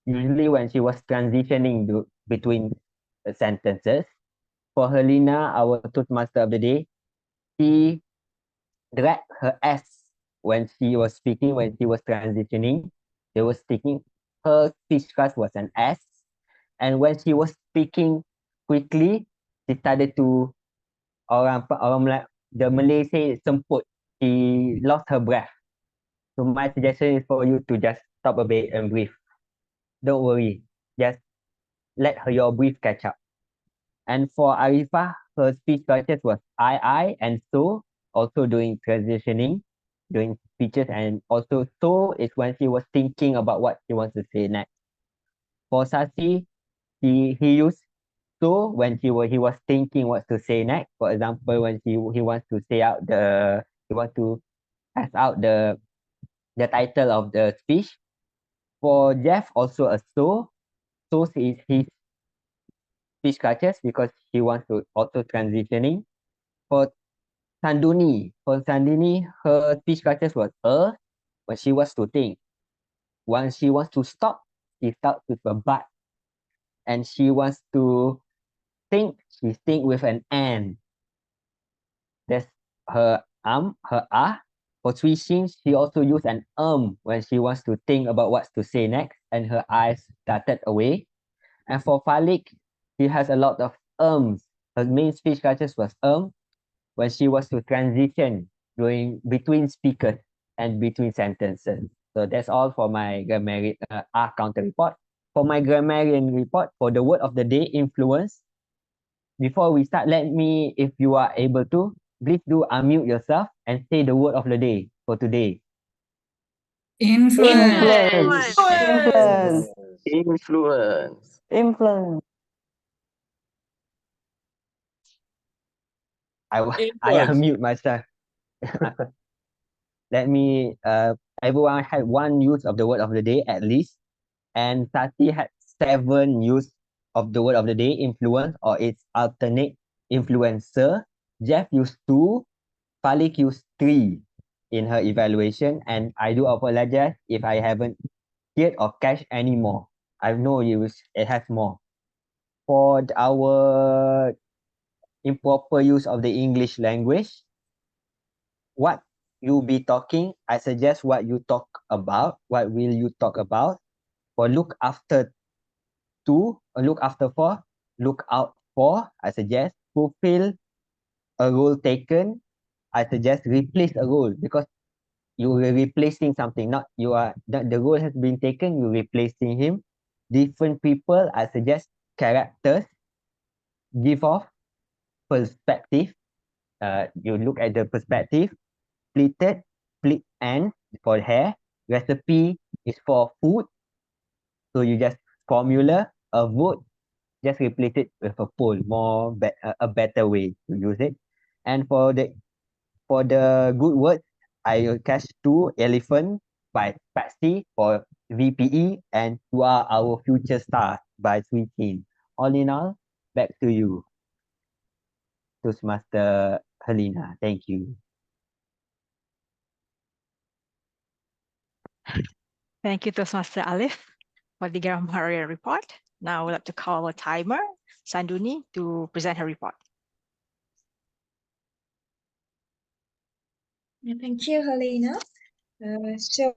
usually when she was transitioning between sentences. For Helena, our Toastmaster of the Day, she dragged her S when she was speaking, when she was transitioning. They were speaking, her speech class was an S. And when she was speaking quickly, she started to, the Malay say semput. She lost her breath. So my suggestion is for you to just stop a bit and breathe. Don't worry. Just let your breath catch up. And for Arifah, her speech patterns was I, and so, also doing transitioning, doing speeches, and also so is when she was thinking about what she wants to say next. For Sasi, he used so when he was thinking what to say next. For example, when he wants to say out he wants to pass out the title of the speech. For Jeff, also a so is his speech catches because he wants to also transitioning. For Sanduni, her speech catches was when she was to think. Once she wants to stop, she stops with a but. And she wants to think, she think with an and. That's her her ah. For Twishin, she also used an when she wants to think about what to say next, and her eyes darted away. And for Falik, she has a lot of ums. Her main speech catches was when she was to transition between speakers and between sentences. So that's all for my grammarian R counter report. For my grammarian report, for the word of the day, influence. Before we start, let me, if you are able to, please do unmute yourself and say the word of the day for today. Influence. Influence. I unmute myself. Let me, everyone had one use of the word of the day at least. And Sati had 7 use of the word of the day, influence, or its alternate, influencer. Jeff used 2, Falik used 3 in her evaluation. And I do apologize if I haven't heard or catch any more. I know it has more. For our improper use of the English language, what you be talking, I suggest what you talk about. What will you talk about? For look after 2, or look after 4, look out for, I suggest fulfill a role taken. I suggest replace a role because you are replacing something, not the role has been taken, you're replacing him. different people, I suggest characters, give off perspective. You look at the perspective, pleated, pleat end for hair, recipe is for food. So you just formula, a vote, just replace it with a poll, a better way to use it. And for the good words, I will catch two elephant by Patsy for VPE and You Are Our Future Stars by Sweet Teen. All in all, back to you, Toastmaster Helena. Thank you. Thank you, Toastmaster Alif, for the grammar report. Now I would like to call a timer, Sanduni, to present her report. Thank you, Helena. So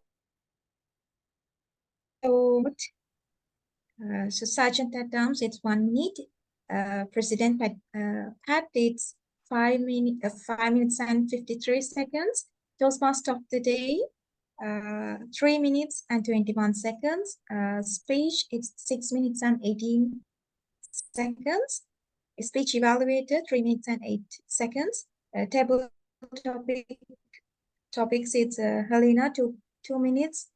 Sergeant Adams, it's 1 minute. President Pat, it's 5 minutes and 53 seconds. Toastmaster of the day, 3 minutes and 21 seconds. Speech, it's 6 minutes and 18 seconds. Speech evaluator, 3 minutes and 8 seconds. Table topics, it's Helena, 2 minutes,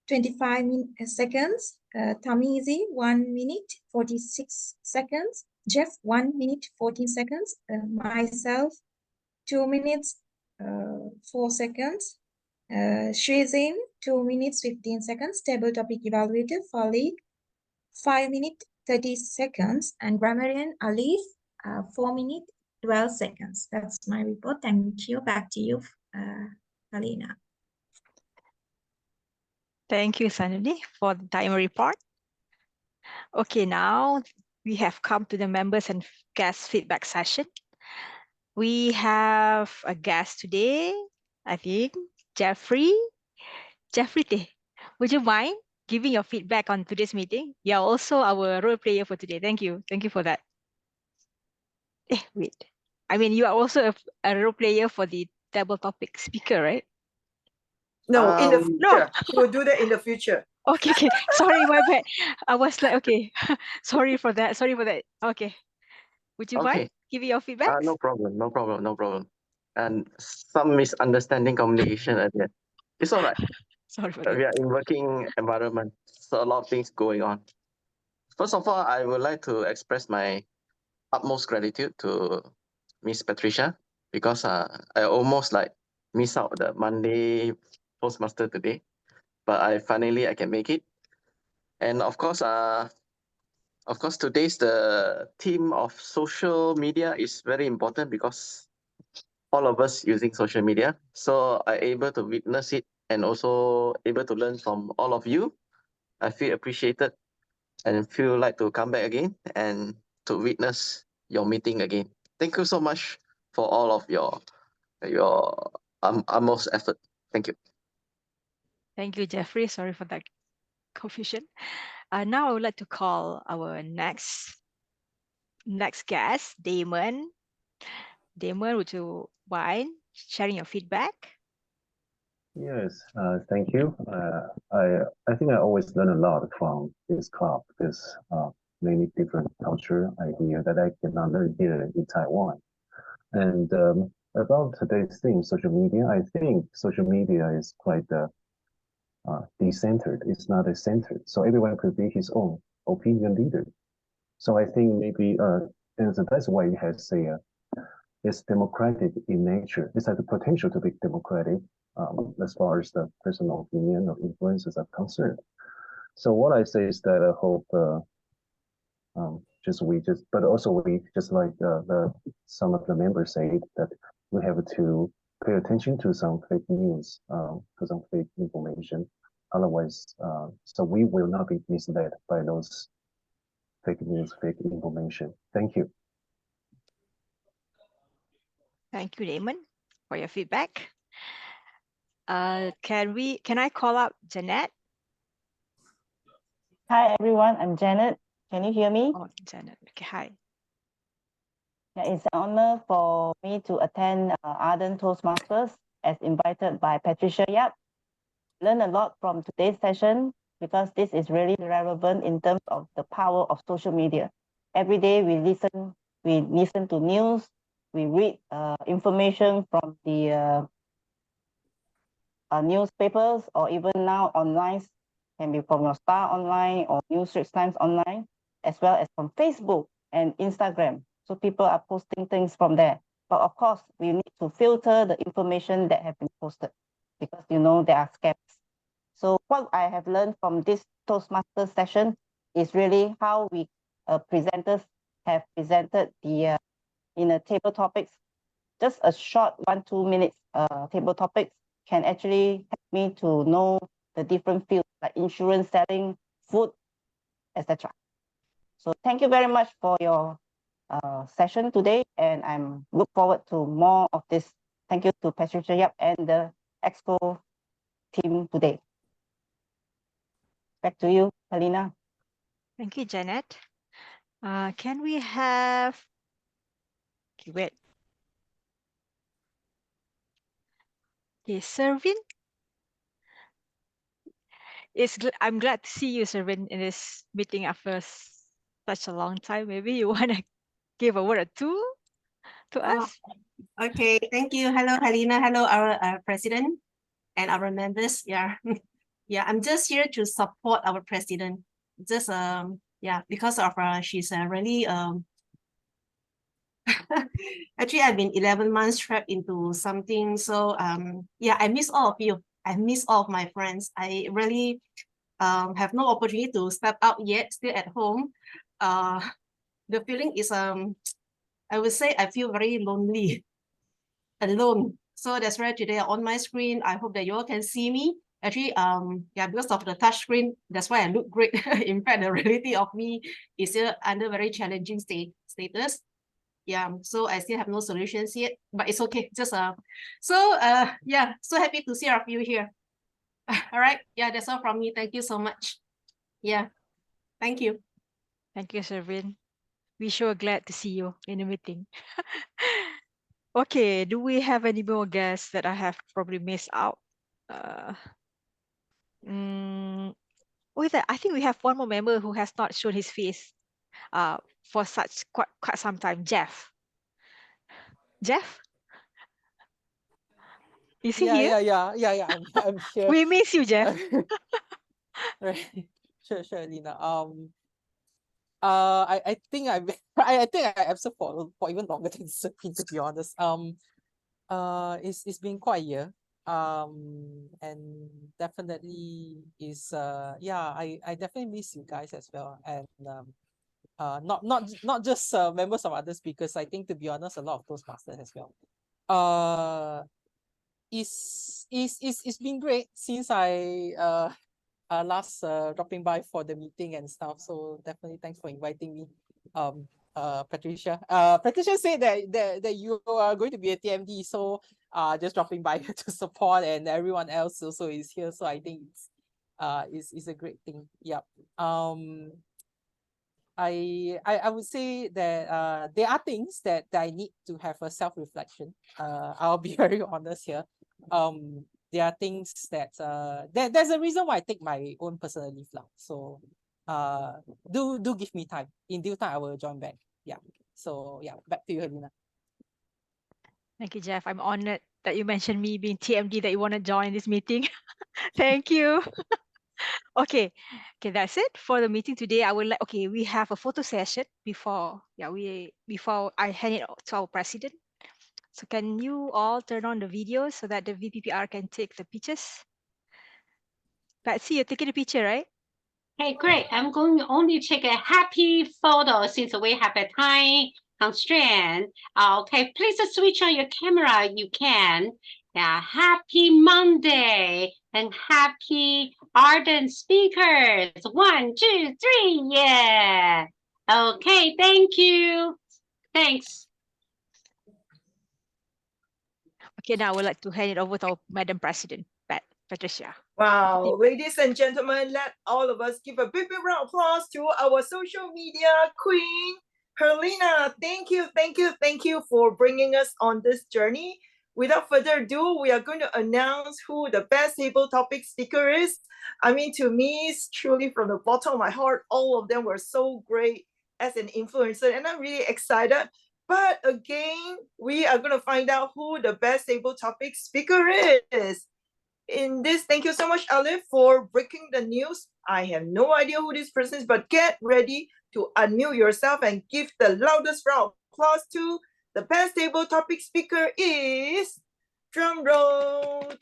25 seconds. Tamizi, 1 minute, 46 seconds. Jeff, 1 minute, 14 seconds. Myself, 2 minutes, 4 seconds. Shrizin, 2 minutes, 15 seconds. Table topic evaluator, Falik, 5 minutes, 30 seconds. And grammarian Alif, 4 minutes, 12 seconds. That's my report. Thank you. Back to you, Helena. Thank you, Sanduni, for the timer report. Okay, now we have come to the members and guest feedback session. We have a guest today, I think, Jeffrey. Jeffrey, would you mind giving your feedback on today's meeting? You are also our role player for today. Thank you. Thank you for that. Wait. I mean, you are also a role player for the table topic speaker, right? No, in the future. No. We'll do that in the future. Okay. Sorry, my bad. I was like, okay. Sorry for that. Okay. Would you mind giving your feedback? No problem. And some misunderstanding communication earlier. It's all right. Sorry for We that. are in working environment, so a lot of things going on. First of all, I would like to express my utmost gratitude to Miss Patricia because I almost like miss out the Monday Postmaster today, but I can make it. And of course, today's the theme of social media is very important because all of us using social media. So I able to witness it and also able to learn from all of you. I feel appreciated and feel like to come back again and to witness your meeting again. Thank you so much for all of your utmost effort. Thank you. Thank you, Jeffrey. Sorry for that confusion. Now I would like to call our next guest, Damon. Damon, would you mind sharing your feedback? Yes, thank you. I think I always learn a lot from this club, this many different culture idea that I cannot learn here in Taiwan. And about today's theme, social media, I think social media is quite decentered. It's not a centered, so everyone could be his own opinion leader. So I think maybe, and so that's why it has it's democratic in nature. It has the potential to be democratic as far as the personal opinion or influences are concerned. So what I say is that I hope but also we just like some of the members say that we have to pay attention to some fake news, to some fake information. Otherwise, so we will not be misled by those fake news, fake information. Thank you. Thank you, Damon, for your feedback. Can I call up Janet? Hi everyone, I'm Janet. Can you hear me? Oh, Janet. Okay, hi. Yeah, it's an honor for me to attend Ardent Toastmasters as invited by Patricia Yap. Learn a lot from today's session. because this is really relevant in terms of the power of social media. Every day we listen to news, we read information from the newspapers, or even now online, can be from your Star Online or News Straits Times Online, as well as from Facebook and Instagram. So people are posting things from there. But of course, we need to filter the information that have been posted, because there are scams. So what I have learned from this Toastmasters session is really how we presenters have presented the in a table topics. Just a short 1-2 minutes table topics can actually help me to know the different fields like insurance, selling, food, etc. So thank you very much for your session today, and I'm look forward to more of this. Thank you to Patricia Yap and the Expo team today. Back to you, Helena. Thank you, Janet. Can we have, okay, wait. Okay, Servin. I'm glad to see you, Servin, in this meeting after such a long time. Maybe you want to give a word or two to us? Okay, thank you. Hello, Helena. Hello, our president and our members. Yeah, yeah. I'm just here to support our president. Just yeah, because of she's really actually I've been 11 months trapped into something. So yeah, I miss all of you. I miss all of my friends. I really have no opportunity to step out yet. Still at home. The feeling is I would say I feel very lonely, alone. So that's why today on my screen, I hope that you all can see me. Actually, yeah, because of the touch screen, that's why I look great. In fact, the reality of me is still under very challenging status. Yeah, so I still have no solutions yet, but it's okay. Just yeah, so happy to see all of you here. All right, yeah, that's all from me. Thank you so much. Yeah, thank you. Thank you, Servin. We sure glad to see you in the meeting. Okay, do we have any more guests that I have probably missed out? I think we have one more member who has not shown his face for quite some time. Jeff. Jeff? Is he here? Yeah. I'm here. We miss you, Jeff. Right. Sure, Lina. I think I think I absent for even longer than Serpin, to be honest. It's been quite a year. And definitely is yeah, I definitely miss you guys as well. And not just members of other speakers. I think, to be honest, a lot of Toastmasters as well. It's been great since I last dropping by for the meeting and stuff. So definitely thanks for inviting me. Patricia. Patricia said that you are going to be at TMD, so just dropping by to support, and everyone else also is here. So I think it's a great thing. Yep. I would say that there are things that I need to have a self-reflection. I'll be very honest here. There are things that there's a reason why I take my own personal leave now. So do give me time. In due time I will join back. Yeah. So yeah, back to you, Helena. Thank you, Jeff. I'm honored that you mentioned me being TMD, that you want to join this meeting. Thank you. Okay, that's it for the meeting today. I will we have a photo session before I hand it to our president. So can you all turn on the video so that the VPPR can take the pictures? Patsy, you're taking a picture, right? Hey, great. I'm going to only take a happy photo since we have a time constraint. Okay, please switch on your camera. You can. Yeah, happy Monday and happy Ardent Speakers. 1, 2, 3, yeah. Okay, thank you. Thanks. Okay, now I would like to hand it over to our Madam President, Patricia. Wow, ladies and gentlemen, let all of us give a big round of applause to our social media queen, Helena. Thank you for bringing us on this journey. without further ado, we are going to announce who the best table topic speaker is. I mean, to me, it's truly from the bottom of my heart, all of them were so great as an influencer, and I'm really excited. But again, we are going to find out who the best table topic speaker is. In this, thank you so much, Alif, for breaking the news. I have no idea who this person is, but get ready to unmute yourself and give the loudest round of applause to the best table topic speaker is, drum roll.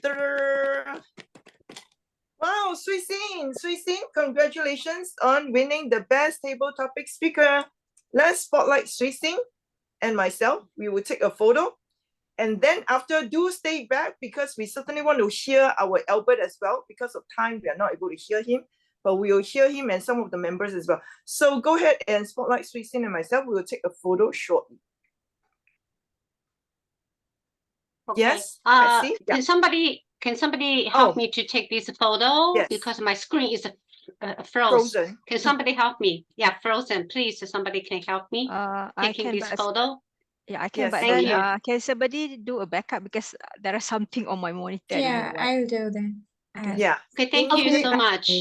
Wow, Sui Xin, congratulations on winning the best table topic speaker. Let's spotlight Sui Xin and myself. We will take a photo. And then after, do stay back because we certainly want to hear our Albert as well. Because of time, we are not able to hear him, but we will hear him and some of the members as well. So go ahead and spotlight Sui Xin and myself. We will take a photo shortly. Okay. Yes, Betsy? Can somebody help me to take this photo? Yes. Because my screen is froze. Frozen. Can somebody help me? Yeah, frozen. Please, somebody can help me I taking can, this but photo. yeah, I can, Yes, but thank then you. can somebody do a backup because there is something on my monitor. I don't know what. I'll do that. Okay. Yeah. Okay, thank you Okay. so much.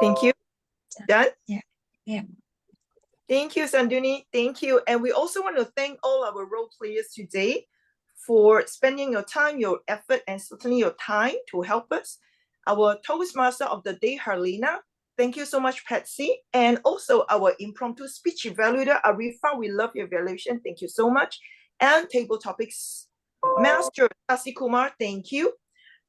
Thank you. Done? Yeah. Thank you, Sanduni. Thank you. And we also want to thank all our role players today for spending your time, your effort, and certainly your time to help us. Our Toastmaster of the day, Harlina. Thank you so much, Patsy. And also our impromptu speech evaluator, Arifa. We love your evaluation. Thank you so much. And Table Topics Master, Sasi Kumar. Thank you.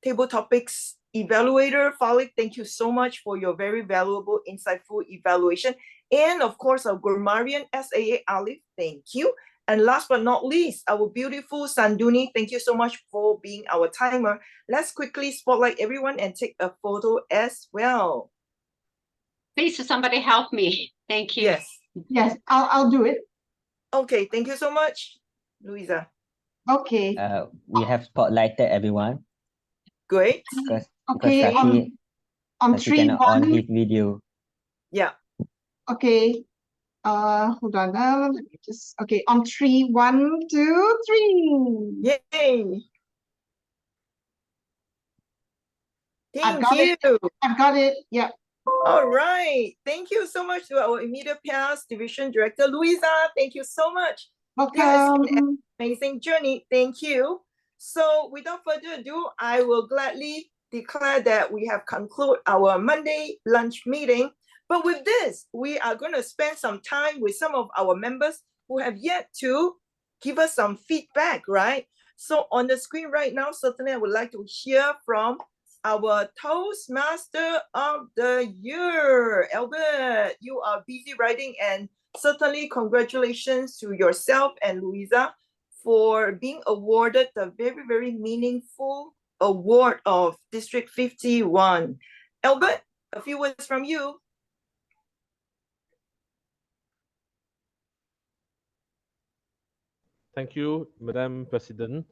Table Topics evaluator, Falik. Thank you so much for your very valuable, insightful evaluation. And of course, our Gurmarian SAA Alif, thank you. And last but not least, our beautiful Sanduni, thank you so much for being our timer. Let's quickly spotlight everyone and take a photo as well. Please, somebody help me. Thank you. Yes, I'll do it. Okay, thank you so much, Louisa. Okay. We have spotlighted everyone. Great. Because Okay, Sasi on three, cannot on one. his video. Yeah. Okay. Hold on. Let me just. Okay, on 3, 1, 2, 3. Yay. I've got it. I've got it. Yeah. All right. Thank you so much to our immediate past division director, Louisa. Thank you so much. This has been an amazing journey. Thank you. So without further ado, I will gladly declare that we have concluded our Monday lunch meeting. But with this, we are going to spend some time with some of our members who have yet to give us some feedback, right? So on the screen right now, certainly I would like to hear from our Toastmaster of the Year. Albert, you are busy writing, and certainly congratulations to yourself and Louisa for being awarded the very, very meaningful award of District 51. Albert, a few words from you. Thank you, Madam President.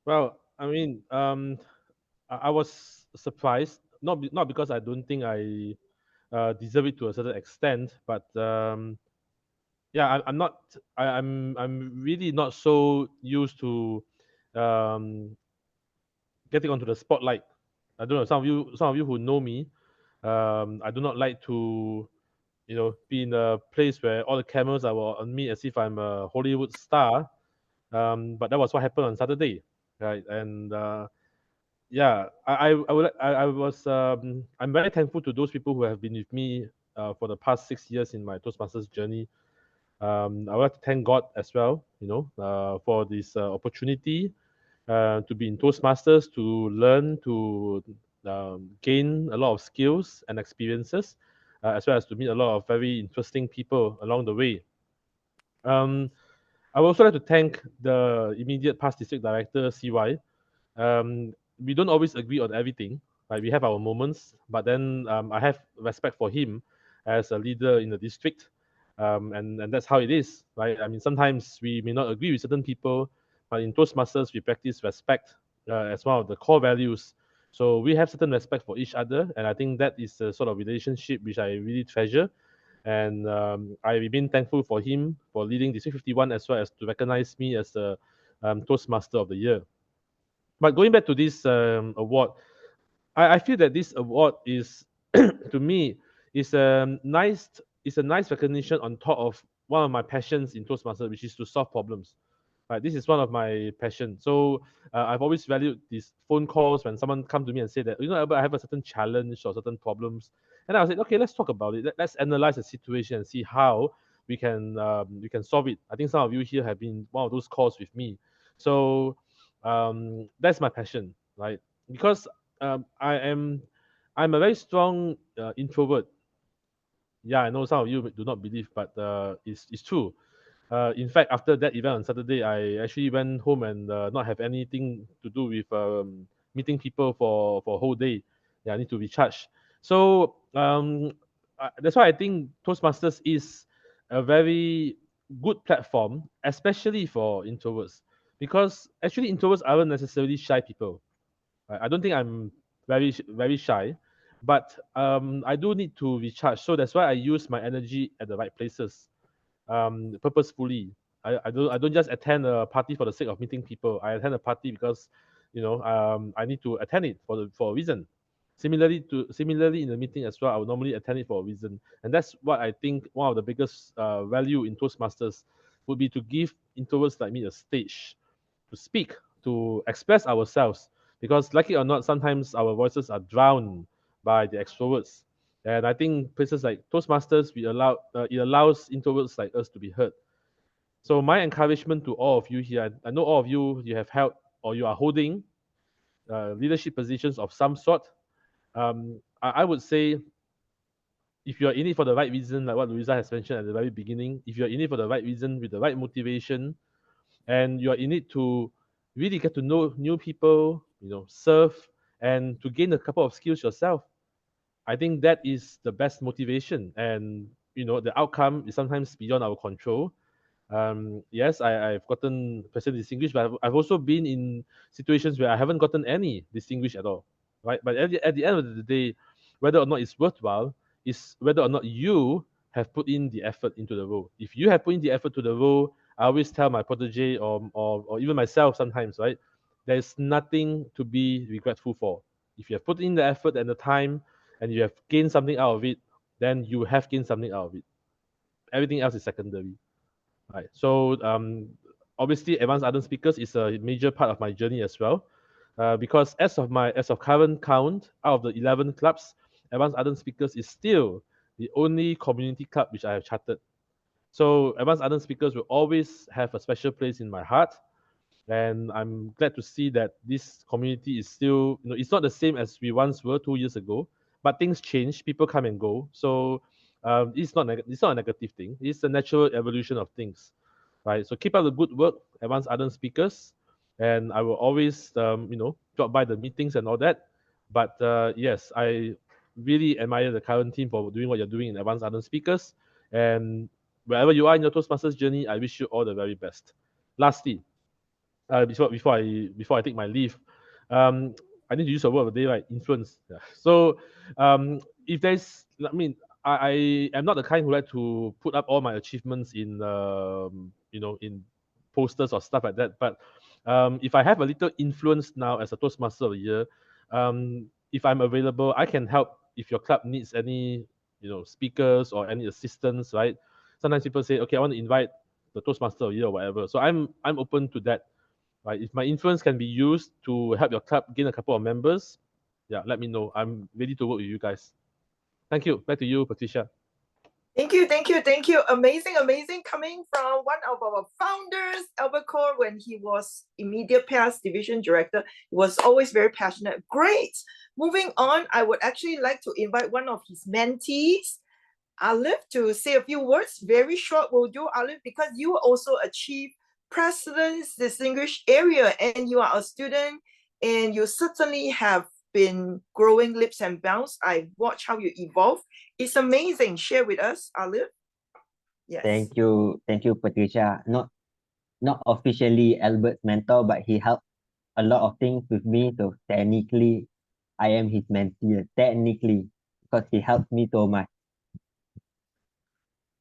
Well, I mean, I was surprised, not because I don't think I deserve it to a certain extent, but yeah, I'm really not so used to getting onto the spotlight. I don't know, some of you who know me, I do not like to, be in a place where all the cameras are on me as if I'm a Hollywood star. But that was what happened on Saturday, right? And yeah, I'm very thankful to those people who have been with me for the past 6 years in my Toastmasters journey. I would like to thank God as well, for this opportunity to be in Toastmasters, to learn, to gain a lot of skills and experiences, as well as to meet a lot of very interesting people along the way. I would also like to thank the immediate past district director, CY. We don't always agree on everything. Right? We have our moments, but then I have respect for him as a leader in the district, and that's how it is, right? I mean, sometimes we may not agree with certain people, but in Toastmasters we practice respect as one of the core values So we have certain respect for each other, and I think that is a sort of relationship which I really treasure. And I remain thankful for him for leading the 351 as well as to recognize me as the Toastmaster of the Year. But going back to this award, I feel that this award is, to me, is a nice recognition on top of one of my passions in Toastmasters, which is to solve problems. Right, this is one of my passions. So I've always valued these phone calls when someone come to me and say that, Albert, I have a certain challenge or certain problems, and I was like, okay, let's talk about it. Let's analyze the situation and see how we can solve it. I think some of you here have been one of those calls with me. So that's my passion, right? Because I'm a very strong introvert. Yeah, I know some of you do not believe, but it's true. In fact, after that event on Saturday, I actually went home and not have anything to do with meeting people for a whole day. Yeah, I need to recharge. So that's why I think Toastmasters is a very good platform, especially for introverts, because actually introverts aren't necessarily shy people. I don't think I'm very shy, but I do need to recharge. So that's why I use my energy at the right places, purposefully. I don't just attend a party for the sake of meeting people. I attend a party because, I need to attend it for a reason. Similarly in the meeting as well, I would normally attend it for a reason, and that's what I think one of the biggest value in Toastmasters would be to give introverts like me a stage to speak, to express ourselves. Because, like it or not, sometimes our voices are drowned by the extroverts. And I think places like Toastmasters, it allows introverts like us to be heard. So my encouragement to all of you here, I know all of you have held or you are holding leadership positions of some sort. I would say, if you're in it for the right reason, like what Louisa has mentioned at the very beginning, if you're in it for the right reason with the right motivation, and you're in it to really get to know new people, serve, and to gain a couple of skills yourself, I think that is the best motivation. And the outcome is sometimes beyond our control. Yes, I've gotten person distinguished, but I've also been in situations where I haven't gotten any distinguished at all, right? But at the end of the day, whether or not it's worthwhile is whether or not you have put in the effort into the role. If you have put in the effort to the role, I always tell my protege or even myself sometimes, right? There's nothing to be regretful for. If you have put in the effort and the time and you have gained something out of it, then you have gained something out of it. Everything else is secondary. Right. So obviously, advanced Ardent Speakers is a major part of my journey as well, because as of current count, out of the 11 clubs, advanced Ardent Speakers is still the only community club which I have chartered. So advanced Ardent Speakers will always have a special place in my heart, and I'm glad to see that this community is still, it's not the same as we once were 2 years ago, but things change, people come and go. So it's not a negative thing. It's the natural evolution of things, right? So keep up the good work, advanced Ardent Speakers, and I will always, drop by the meetings and all that. But yes, I really admire the current team for doing what you're doing in advanced Ardent Speakers, and wherever you are in your Toastmasters journey, I wish you all the very best. Lastly, before I take my leave, I need to use a word of the day, right? Influence. Yeah. So if there's, I am not the kind who like to put up all my achievements in in posters or stuff like that. But if I have a little influence now as a Toastmaster of the Year, if I'm available, I can help if your club needs any speakers or any assistance, right? Sometimes people say, okay, I want to invite the Toastmaster of the Year or whatever. So I'm open to that. Right? If my influence can be used to help your club gain a couple of members, yeah, let me know. I'm ready to work with you guys. Thank you. Back to you, Patricia. Thank you, thank you, thank you. Amazing, amazing. Coming from one of our founders, Albert Core, when he was immediate past division director, he was always very passionate. Great. Moving on, I would actually like to invite one of his mentees, Alif, to say a few words. Very short will do, Alif, because you also achieved President's Distinguished Area and you are a student and you certainly have been growing leaps and bounds. I watch how you evolve. It's amazing. Share with us, Alif. Yes. Thank you, Patricia. Not officially Albert's mentor, but he helped a lot of things with me. So technically, I am his mentee technically because he helped me so much.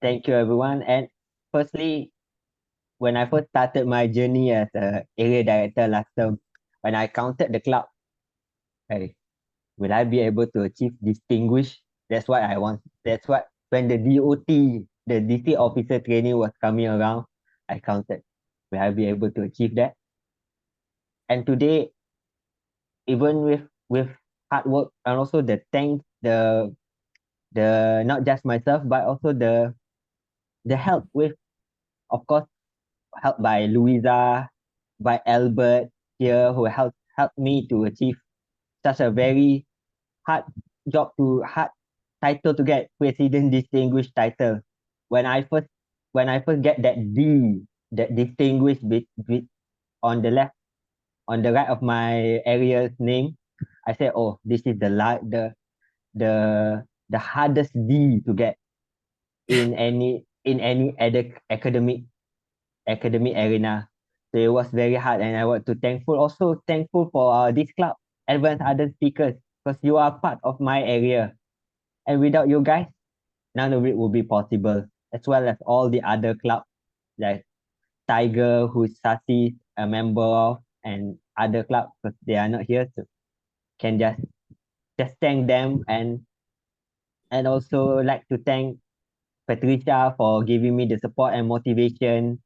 Thank you, everyone. And firstly, when I first started my journey as a area director last term, when I counted the club, hey, will I be able to achieve distinguish? That's what I want. That's what when the DOT, the DC officer training was coming around, I counted. Will I be able to achieve that? And today, even with hard work and also the thanks, the not just myself, but also the help with, of course, help by Louisa, by Albert here, who helped me to achieve such a very hard hard title to get, president distinguished title. When I first get that D, that distinguished bit on the left, on the right of my area's name, I said, oh, this is the hardest D to get in any academic arena. So it was very hard, and I want to thankful for this club, Ardent Speakers, because you are part of my area, and without you guys, none of it would be possible. As well as all the other clubs like Tiger, who Sasi a member of, and other clubs, because they are not here, so can just thank them, and also like to thank Patricia for giving me the support and motivation,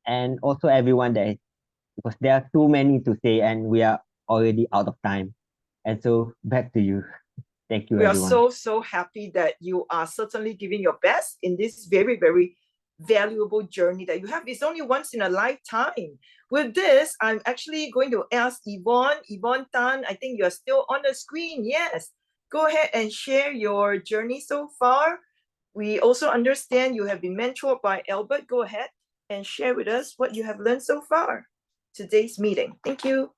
and also everyone that is, because there are too many to say and we are already out of time. And so back to you. Thank you, We are everyone. so happy that you are certainly giving your best in this very, very valuable journey that you have. It's only once in a lifetime. With this, I'm actually going to ask Yvonne Tan, I think you're still on the screen. Yes, go ahead and share your journey so far. We also understand you have been mentored by Albert. Go ahead and share with us what you have learned so far today's meeting. Thank you.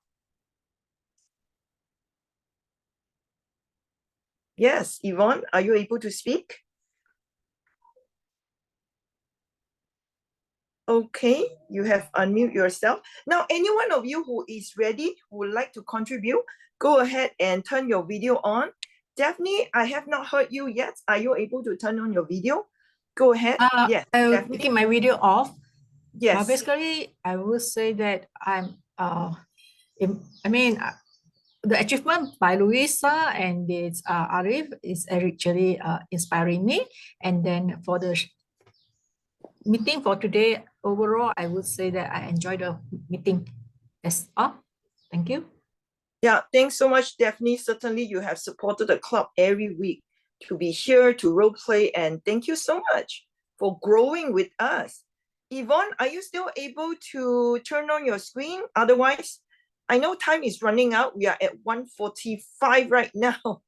Yes, Yvonne, are you able to speak? Okay, you have unmute yourself. Now, any one of you who is ready, who would like to contribute, go ahead and turn your video on. Daphne, I have not heard you yet. Are you able to turn on your video? Go ahead. Yes, I'm Daphne. making my video off. Yes. Basically, I would say that the achievement by Louisa and this Arif is actually inspiring me. And then for the meeting for today, overall, I would say that I enjoyed the meeting. That's all. Thank you. Yeah, thanks so much, Daphne. Certainly you have supported the club every week to be here to role play, and thank you so much for growing with us. Yvonne, are you still able to turn on your screen? Otherwise, I know time is running out. We are at 1:45 right now.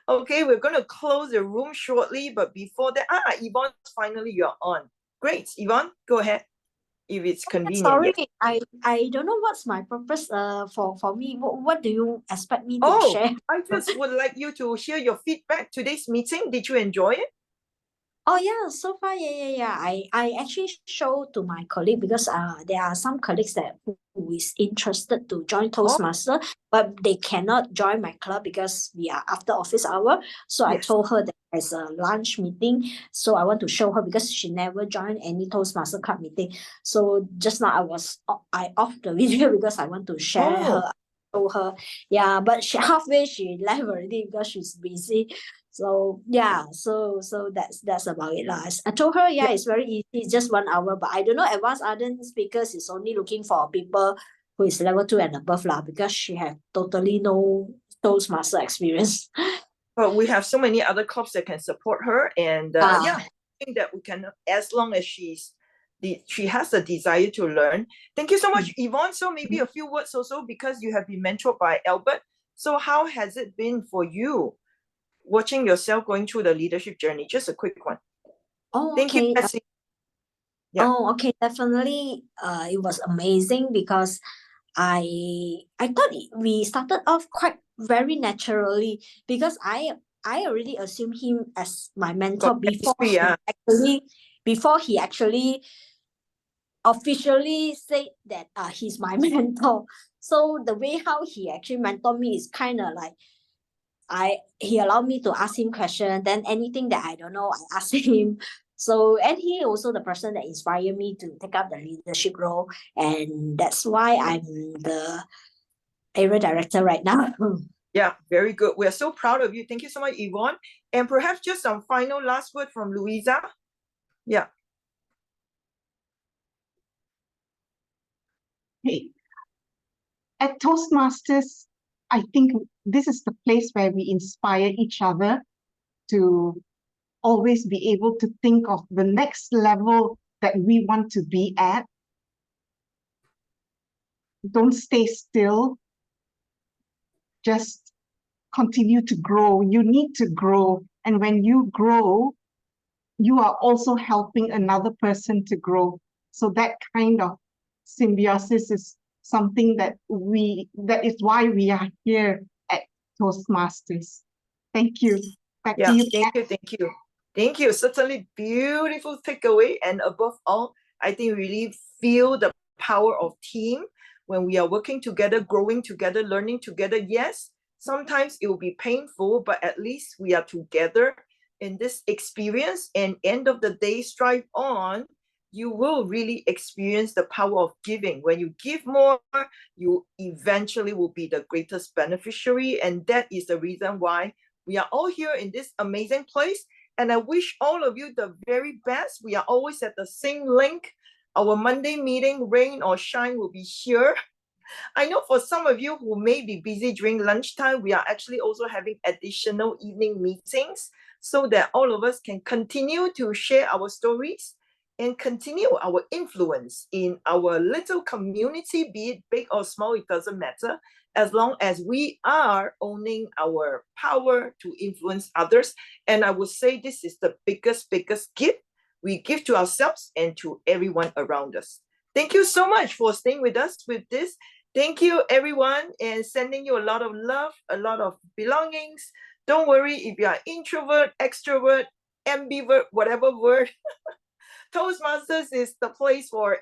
Okay, we're going to close the room shortly, but before that, Yvonne, finally you're on. Great, Yvonne, go ahead. If it's convenient. Sorry, Yes. I don't know what's my purpose for me. What do you expect me to Oh, share? I just would like you to share your feedback today's meeting. Did you enjoy it? Oh yeah, so far, yeah. I actually show to my colleague because there are some colleagues that who is interested to join Toastmaster, but they cannot join my club because we are after office hour. So I told her that there's a lunch meeting. So I want to show her because she never joined any Toastmaster club meeting. So just now I off the video because I want to share her. Told her, yeah, but halfway she left already because she's busy. So yeah, so that's about it lah. I told her, yeah, it's very easy, it's just 1 hour. But I don't know, advanced Ardent Speakers is only looking for people who is level 2 and above lah, because she have totally no Toastmaster experience. But we have so many other clubs that can support her, and yeah, I think that we can, as long as she has a desire to learn. Thank you so much, Yvonne. So maybe a few words also, because you have been mentored by Albert. So how has it been for you watching yourself going through the leadership journey? Just a quick one. Oh, Thank you, Patsy. Oh, okay, definitely. It was amazing because I thought we started off quite very naturally because I already assumed him as my mentor before he actually officially said that he's my mentor. So the way how he actually mentor me is kind of like he allowed me to ask him questions. Then anything that I don't know, I ask him. So, and he also the person that inspired me to take up the leadership role, and that's why I'm the area director right now. Yeah, very good. We are so proud of you. Thank you so much, Yvonne. And perhaps just some final last word from Louisa. Yeah. Hey, at Toastmasters, I think this is the place where we inspire each other to always be able to think of the next level that we want to be at. Don't stay still. Just continue to grow. You need to grow. And when you grow, you are also helping another person to grow. So that kind of symbiosis is something that is why we are here at Toastmasters. Thank you. Back to you. Thank you. Thank you. Certainly beautiful takeaway. And above all, I think we really feel the power of team when we are working together, growing together, learning together. Yes, sometimes it will be painful, but at least we are together in this experience, and end of the day, strive on. You will really experience the power of giving. When you give more, you eventually will be the greatest beneficiary. And that is the reason why we are all here in this amazing place. And I wish all of you the very best. We are always at the same link. Our Monday meeting, rain or shine, will be here. I know for some of you who may be busy during lunchtime, we are actually also having additional evening meetings so that all of us can continue to share our stories and continue our influence in our little community, be it big or small, it doesn't matter, as long as we are owning our power to influence others. And I would say this is the biggest gift we give to ourselves and to everyone around us. Thank you so much for staying with us with this. Thank you, everyone, and sending you a lot of love, a lot of belongings. Don't worry if you are introvert, extrovert, ambivert, whatever word. Toastmasters is the place for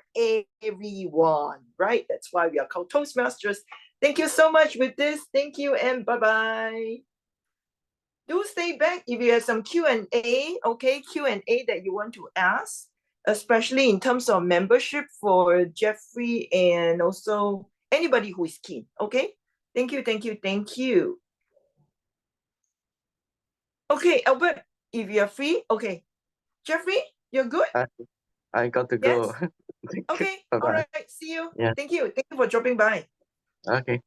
everyone, right? That's why we are called Toastmasters. Thank you so much with this. Thank you and bye-bye. Do stay back if you have some Q&A, okay? Q&A that you want to ask, especially in terms of membership for Jeffrey and also anybody who is keen, okay? Thank you, thank you, thank you. Okay, Albert, if you're free, okay. Jeffrey, you're good? I got to go. Yes? Okay, Bye-bye. all right, see you. Yeah. Thank you for dropping by. Okay.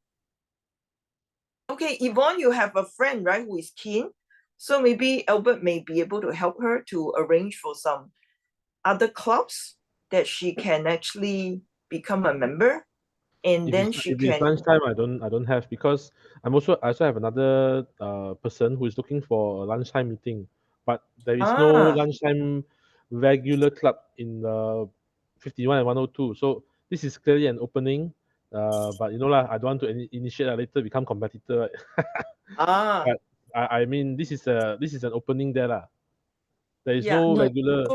Okay, Yvonne, you have a friend, right, who is keen. So maybe Albert may be able to help her to arrange for some other clubs that she can actually become a member. And then she If it's can... lunchtime, I don't have, because I also have another person who is looking for a lunchtime meeting, but there is no lunchtime regular club in 51 and 102. So this is clearly an opening. But you know lah, I don't want to initiate later become competitor. But I mean this is an opening there lah. There is no regular.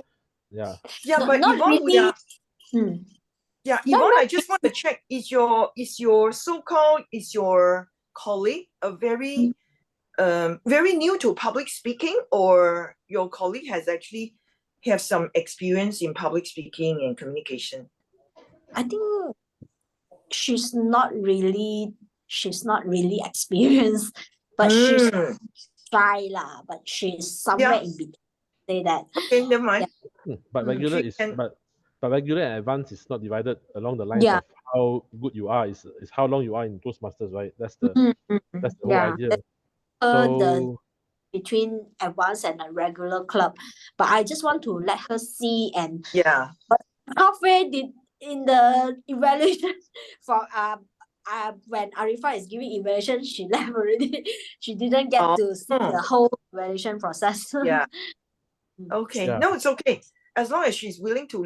Yeah. Yeah, No, but not Yvonne, really. Yeah, Yvonne, I just want to check, is your so-called, is your colleague a very very new to public speaking, or your colleague has actually have some experience in public speaking and communication? I think she's not really experienced, but she's shy lah, but she's somewhere in between. Say that. Okay, never mind. But regular is but regular and advanced is not divided along the lines of how good you are, is how long you are in Toastmasters, right? That's the whole idea. The between advanced and a regular club, but I just want to let her see. And but halfway in the evaluation for when Arifa is giving evaluation, she left already. She didn't get to see the whole evaluation process. Okay, no, it's okay, as long as she's willing to